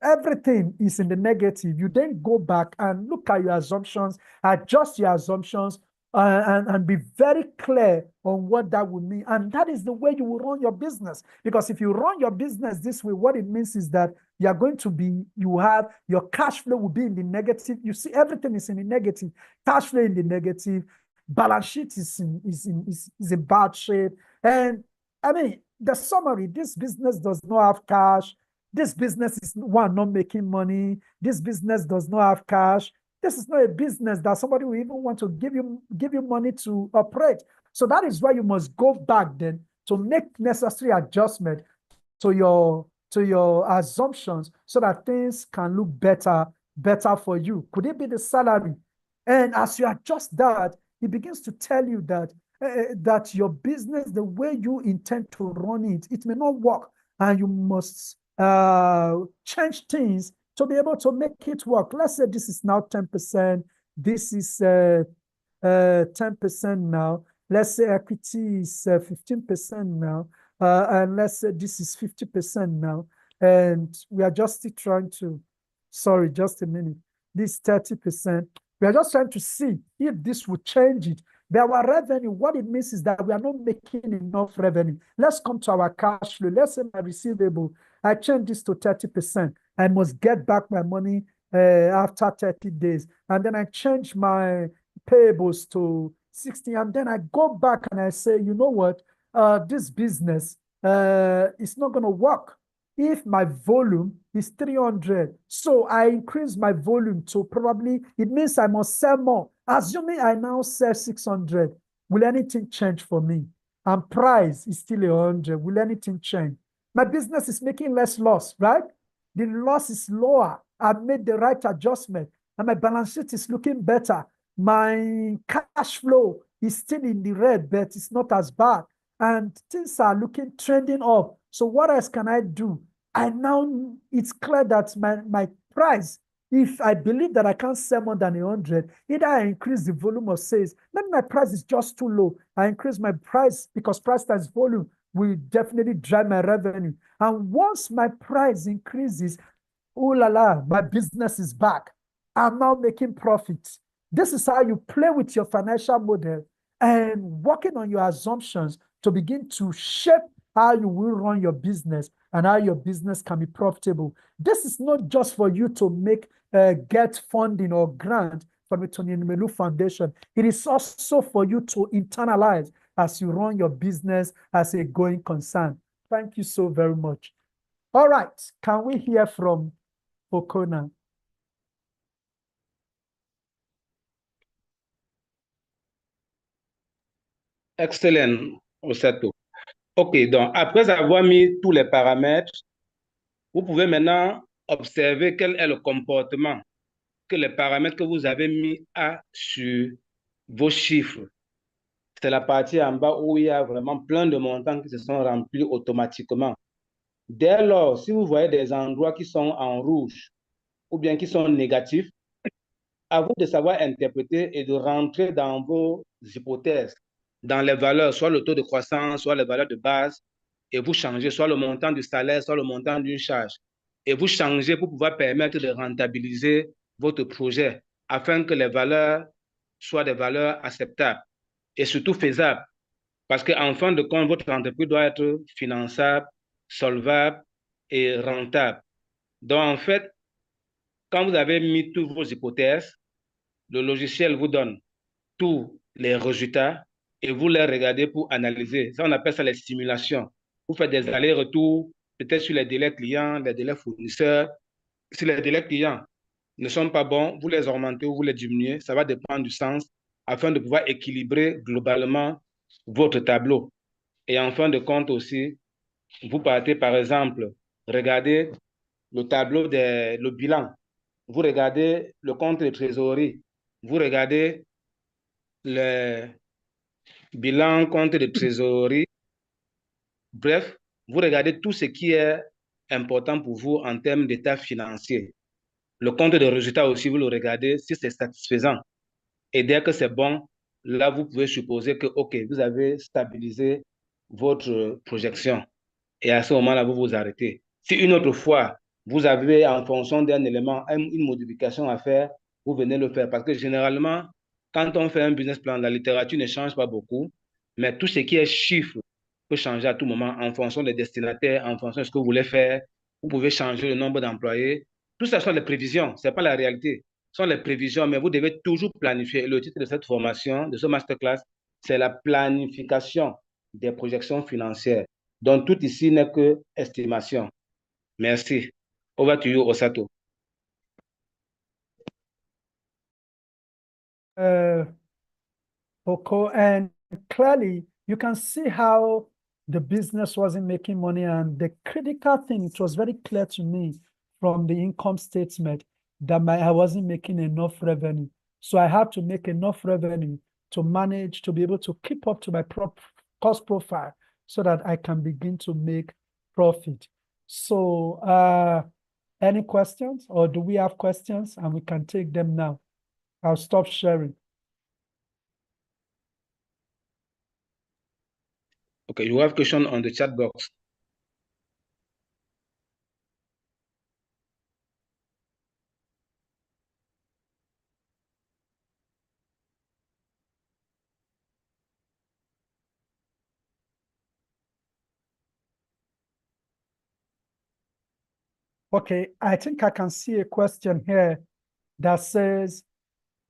everything is in the negative. You then go back and look at your assumptions, adjust your assumptions, and be very clear on what that would mean. And that is the way you will run your business. Because if you run your business this way, what it means is that you are going to be, your cash flow will be in the negative. You see, everything is in the negative. Cash flow in the negative. Balance sheet is in bad shape. And I mean, the summary, this business does not have cash. This business is not making money. This business does not have cash. This is not a business that somebody will even want to give you money to operate. So that is why you must go back then to make necessary adjustment to your assumptions so that things can look better for you. Could it be the salary? And as you adjust that, it begins to tell you that your business, the way you intend to run it, it may not work, and you must change things to be able to make it work. Let's say this is now 10%. This is 10% now. Let's say equity is 15% now. And let's say this is 50% now. And we are just trying to, sorry, just a minute. This 30%. We are just trying to see if this would change it. But our revenue, what it means is that we are not making enough revenue. Let's come to our cash flow. Let's say my receivable, I change this to 30%. I must get back my money after 30 days. And then I change my payables to 60. And then I go back and I say, you know what? This business is not going to work. If my volume is 300, so I increase my volume to probably, it means I must sell more. Assuming I now sell 600, will anything change for me? And price is still 100. Will anything change? My business is making less loss, right? The loss is lower. I've made the right adjustment. and my balance sheet is looking better. My cash flow is still in the red, but it's not as bad. And things are looking trending up. So what else can I do? It's clear that my price, if I believe that I can't sell more than 100, either I increase the volume of sales. Maybe my price is just too low. I increase my price because price times volume will definitely drive my revenue. And once my price increases, oh la la, my business is back. I'm now making profits. This is how you play with your financial model and working on your assumptions to begin to shape how you will run your business and how your business can be profitable. This is not just for you to get funding or grant from the Tony Melu Foundation. It is also for you to internalize as you run your business as a going concern. Thank you so very much. All right, can we hear from Okona? Excellent, Osato. OK, donc après avoir mis tous les paramètres, vous pouvez maintenant observer quel est le comportement que les paramètres que vous avez mis sur vos chiffres. C'est la partie en bas où il y a vraiment plein de montants qui se sont remplis automatiquement. Dès lors, si vous voyez des endroits qui sont en rouge ou bien qui sont négatifs, à vous de savoir interpréter et de rentrer dans vos hypothèses, dans les valeurs, soit le taux de croissance, soit les valeurs de base, et vous changez soit le montant du salaire, soit le montant d'une charge. Et vous changez pour pouvoir permettre de rentabiliser votre projet afin que les valeurs soient des valeurs acceptables et surtout faisables. Parce qu'en fin de compte, votre entreprise doit être finançable, solvable et rentable. Donc, en fait, quand vous avez mis toutes vos hypothèses, le logiciel vous donne tous les résultats et vous les regardez pour analyser. Ça, on appelle ça les simulations. Vous faites des allers-retours, peut-être sur les délais clients, les délais fournisseurs. Si les délais clients ne sont pas bons, vous les augmentez ou vous les diminuez. Ça va dépendre du sens afin de pouvoir équilibrer globalement votre tableau. Et en fin de compte aussi, vous partez par exemple, regardez le tableau, le bilan. Vous regardez le compte de trésorerie. Vous regardez le bilan, compte de trésorerie. Bref, vous regardez tout ce qui est important pour vous en termes d'état financier. Le compte de résultat aussi, vous le regardez si c'est satisfaisant. Et dès que c'est bon, là, vous pouvez supposer que, OK, vous avez stabilisé votre projection. Et à ce moment-là, vous vous arrêtez. Si une autre fois, vous avez en fonction d'un élément une modification à faire, vous venez le faire. Parce que généralement, quand on fait un business plan, la littérature ne change pas beaucoup, mais tout ce qui est chiffre peut changer à tout moment en fonction des destinataires, en fonction de ce que vous voulez faire. Vous pouvez changer le nombre d'employés. Tout ça sont les prévisions, ce n'est pas la réalité. Ce sont les prévisions, mais vous devez toujours planifier. Le titre de cette formation, de ce masterclass, c'est la planification des projections financières. Donc, tout ici n'est que estimation. Merci. Over to you, Osato. Oko, and clearly you can see how the business wasn't making money. And the critical thing, it was very clear to me from the income statement that I wasn't making enough revenue. So I had to make enough revenue to manage to be able to keep up to my cost profile so that I can begin to make profit. So any questions, or do we have questions? And we can take them now. I'll stop sharing. Okay, you have question on the chat box. Okay, I think I can see a question here that says,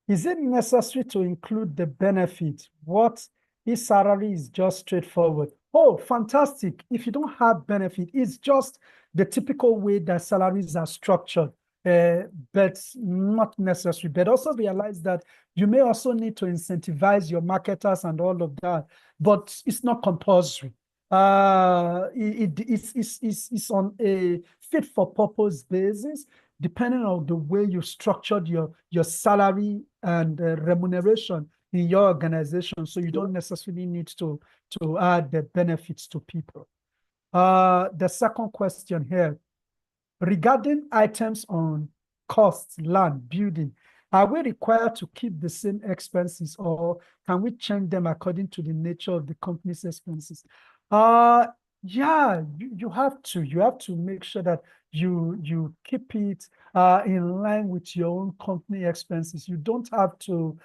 is it necessary to include the benefit? What if salary is just straightforward? Oh, fantastic. If you don't have benefit, it's just the typical way that salaries are structured, but not necessary. But also realize that you may also need to incentivize your marketers and all of that, but it's not compulsory. It's on a fit for purpose basis. depending on the way you structured your salary and remuneration in your organization. So you don't necessarily need to add the benefits to people. The second question here, regarding items on costs, land, building, are we required to keep the same expenses, or can we change them according to the nature of the company's expenses? Yeah, you have to. You have to make sure that you keep it in line with your own company expenses. You don't have to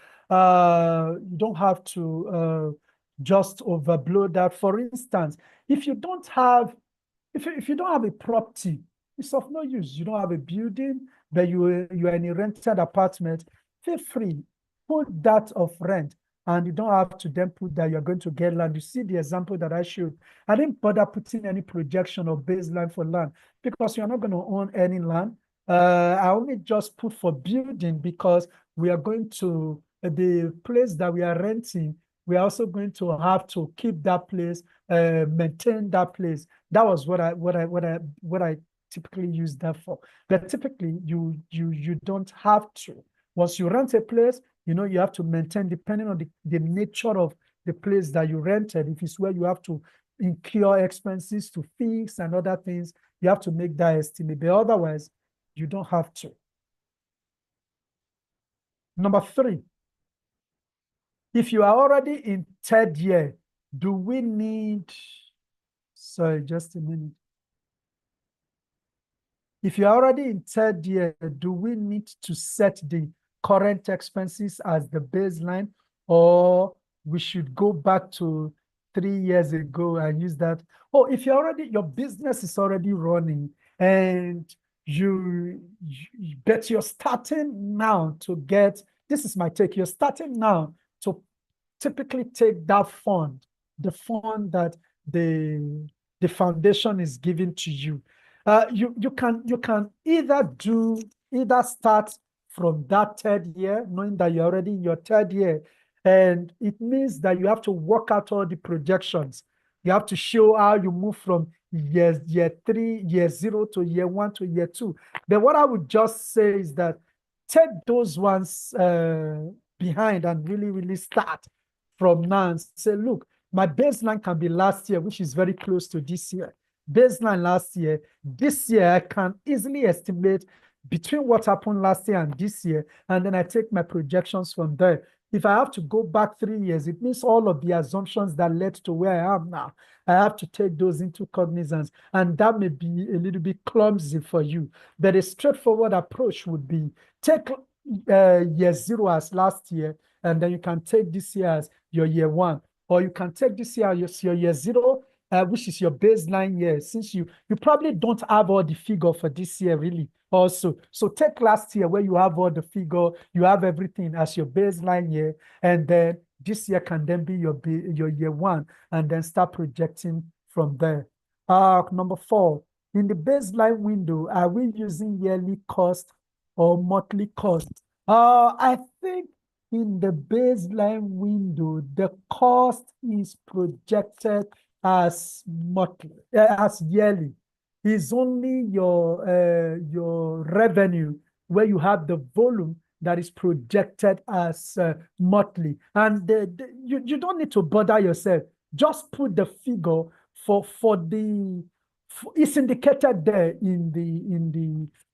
just overblow that. For instance, if you don't have a property, it's of no use. You don't have a building, but you are in a rented apartment. Feel free, put that of rent, and you don't have to then put that you're going to get land. You see the example that I showed. I didn't bother putting any projection or baseline for land because you're not going to own any land. I only just put for building because we are going to the place that we are renting. We are also going to have to keep that place, maintain that place. That was what I typically use that for. But typically, you don't have to. Once you rent a place, you have to maintain depending on the nature of the place that you rented. If it's where you have to incur expenses to fix and other things, you have to make that estimate. But otherwise, you don't have to. Number 3, if you are already in 3rd year, do we need, sorry, just a minute. If you're already in 3rd year, do we need to set the current expenses as the baseline, or we should go back to 3 years ago and use that? Oh, if your business is already running and but you're starting now to get, this is my take, you're starting now to typically take that fund, the fund that the foundation is giving to you. You can either start from that 3rd year, knowing that you're already in your 3rd year, and it means that you have to work out all the projections. You have to show how you move from year 3, year 0 to year 1 to year 2. But what I would just say is that take those ones behind and really start from now and say, look, my baseline can be last year, which is very close to this year. Baseline last year, this year, I can easily estimate between what happened last year and this year, and then I take my projections from there. If I have to go back 3 years, it means all of the assumptions that led to where I am now, I have to take those into cognizance, and that may be a little bit clumsy for you. But a straightforward approach would be take year 0 as last year, and then you can take this year as your year 1, or you can take this year as your year 0, which is your baseline year, since you probably don't have all the figure for this year really also. So take last year where you have all the figure, you have everything as your baseline year, and then this year can then be your year 1, and then start projecting from there. Number 4, in the baseline window, are we using yearly cost or monthly cost? I think in the baseline window, the cost is projected as monthly, as yearly. Is only your revenue where you have the volume that is projected as monthly, and you don't need to bother yourself. Just put the figure it's indicated there in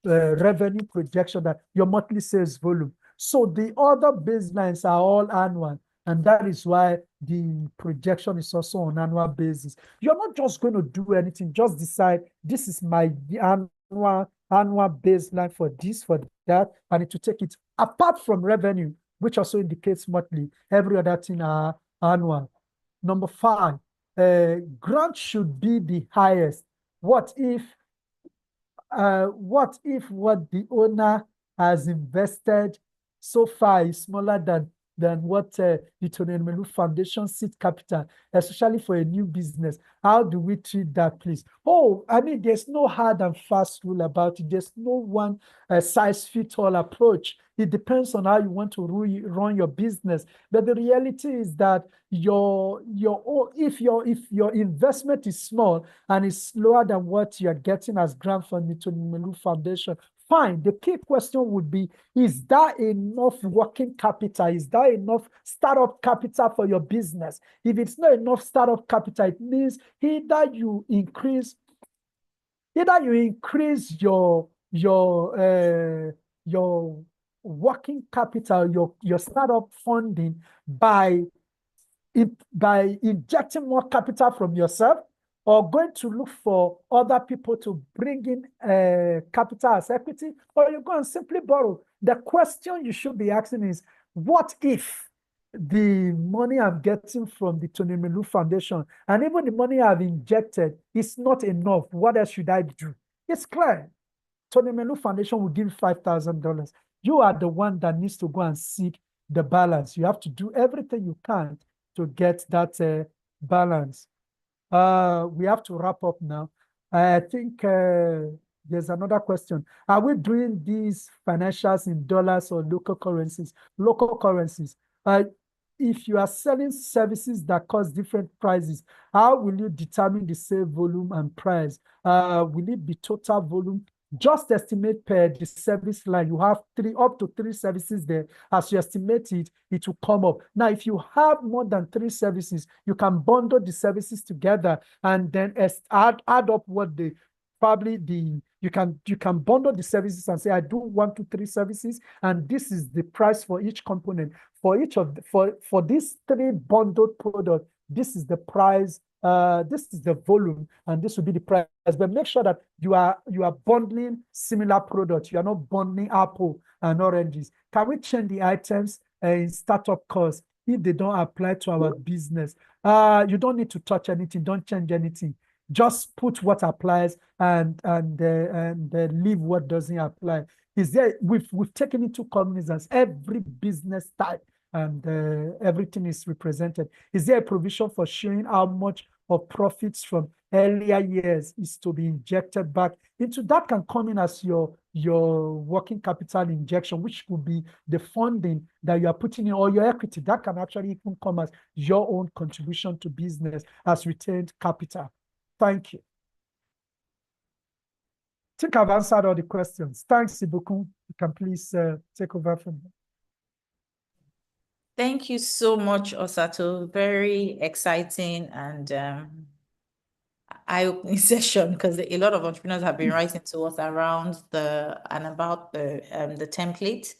the revenue projection that your monthly sales volume. So the other baselines are all annual, and that is why the projection is also on annual basis. You're not just going to do anything, just decide this is my annual baseline for this, for that, and to take it apart from revenue, which also indicates monthly. Every other thing are annual. Number 5, grant should be the highest. What if what the owner has invested so far is smaller than what the Tony Melu Foundation seed capital, especially for a new business? How do we treat that, please? Oh, I mean, there's no hard and fast rule about it. There's no one size fits all approach. It depends on how you want to run your business. But the reality is that if your investment is small and is lower than what you're getting as grant from the Tony Melu Foundation, fine. The key question would be, is that enough working capital? Is that enough startup capital for your business? If it's not enough startup capital, it means either you increase your working capital, your startup funding by injecting more capital from yourself, or going to look for other people to bring in capital as equity, or you go and simply borrow. The question you should be asking is, what if the money I'm getting from the Tony Melu Foundation and even the money I've injected is not enough? What else should I do? It's clear. Tony Melu Foundation will give $5,000. You are the one that needs to go and seek the balance. You have to do everything you can to get that balance. We have to wrap up now. I think there's another question. Are we doing these financials in dollars or local currencies? Local currencies. If you are selling services that cost different prices, how will you determine the sale volume and price? Will it be total volume? Just estimate per the service line. You have up to three services there. As you estimate it, it will come up. Now, if you have more than three services, you can bundle the services together and then add up what the you can bundle the services and say, I do 1, 2, 3 services, and this is the price for each component. For each of for these 3 bundled products, this is the price. This is the volume, and this will be the price. But make sure that you are bundling similar products. You are not bundling apple and oranges. Can we change the items in startup costs if they don't apply to our business? You don't need to touch anything. Don't change anything. Just put what applies and leave what doesn't apply. Is there? We've taken into cognizance every business type, and everything is represented. Is there a provision for showing how much of profits from earlier years is to be injected back into that? Can come in as your working capital injection, which could be the funding that you are putting in, or your equity. That can actually even come as your own contribution to business as retained capital. Thank you. I think I've answered all the questions. Thanks, Ibukun. You can please take over from here. Thank you so much, Osato. Very exciting and eye-opening session, because a lot of entrepreneurs have been writing to us around about the template.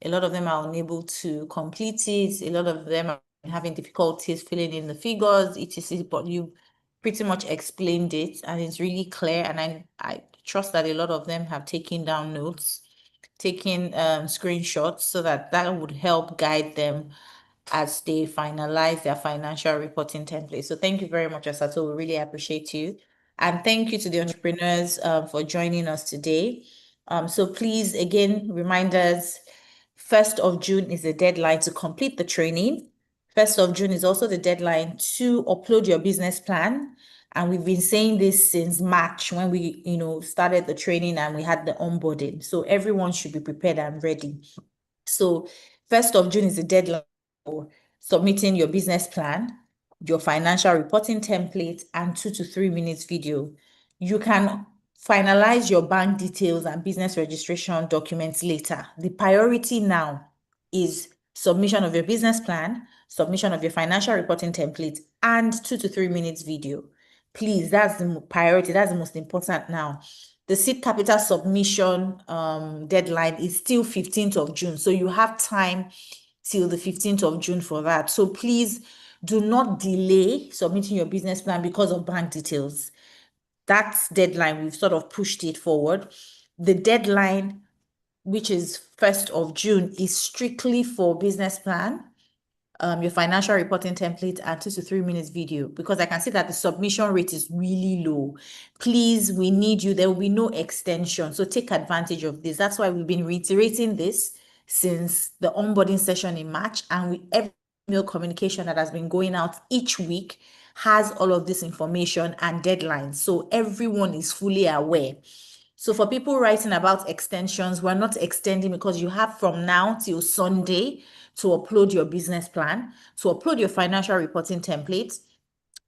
A lot of them are unable to complete it. A lot of them are having difficulties filling in the figures, etc. But you pretty much explained it, and it's really clear. And I trust that a lot of them have taken down notes, taking screenshots, so that would help guide them as they finalize their financial reporting template. So thank you very much, Osato. We really appreciate you. And thank you to the entrepreneurs for joining us today. So please, again, reminders, 1st of June is the deadline to complete the training. 1st of June is also the deadline to upload your business plan. And we've been saying this since March, when we started the training and we had the onboarding. So everyone should be prepared and ready. So 1st of June is the deadline for submitting your business plan, your financial reporting template, and 2 to 3 minutes video. You can finalize your bank details and business registration documents later. The priority now is submission of your business plan, submission of your financial reporting template, and 2 to 3 minutes video. Please, that's the priority. That's the most important now. The seed capital submission deadline is still 15th of June. So you have time till the 15th of June for that. So please do not delay submitting your business plan because of bank details. That deadline, we've sort of pushed it forward. The deadline, which is 1st of June, is strictly for business plan, your financial reporting template, and 2 to 3 minutes video, because I can see that the submission rate is really low. Please, we need you. There will be no extension. So take advantage of this. That's why we've been reiterating this since the onboarding session in March, and every email communication that has been going out each week has all of this information and deadlines. So everyone is fully aware. So for people writing about extensions, we're not extending, because you have from now till Sunday to upload your business plan, to upload your financial reporting template,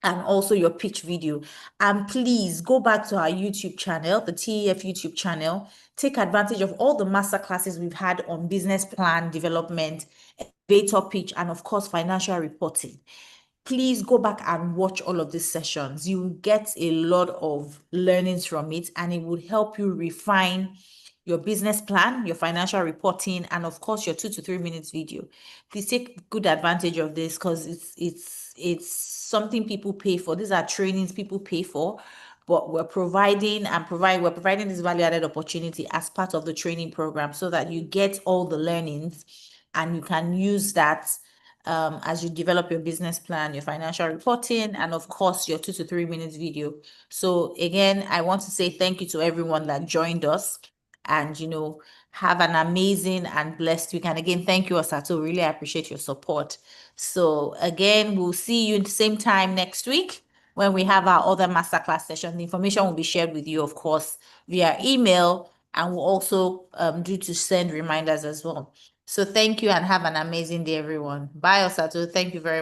and also your pitch video. And please go back to our YouTube channel, the TEF YouTube channel. Take advantage of all the masterclasses we've had on business plan development, elevator pitch, and of course, financial reporting. Please go back and watch all of these sessions. You will get a lot of learnings from it, and it would help you refine your business plan, your financial reporting, and of course, your 2 to 3 minutes video. Please take good advantage of this because it's something people pay for. These are trainings people pay for, but we're providing this value-added opportunity as part of the training program so that you get all the learnings and you can use that as you develop your business plan, your financial reporting, and of course, your 2 to 3 minutes video. So again, I want to say thank you to everyone that joined us, and have an amazing and blessed week. And again, thank you, Osato. Really appreciate your support. So again, we'll see you at the same time next week when we have our other masterclass session. The information will be shared with you, of course, via email, and we'll also do to send reminders as well. So thank you and have an amazing day, everyone. Bye, Osato. Thank you very much.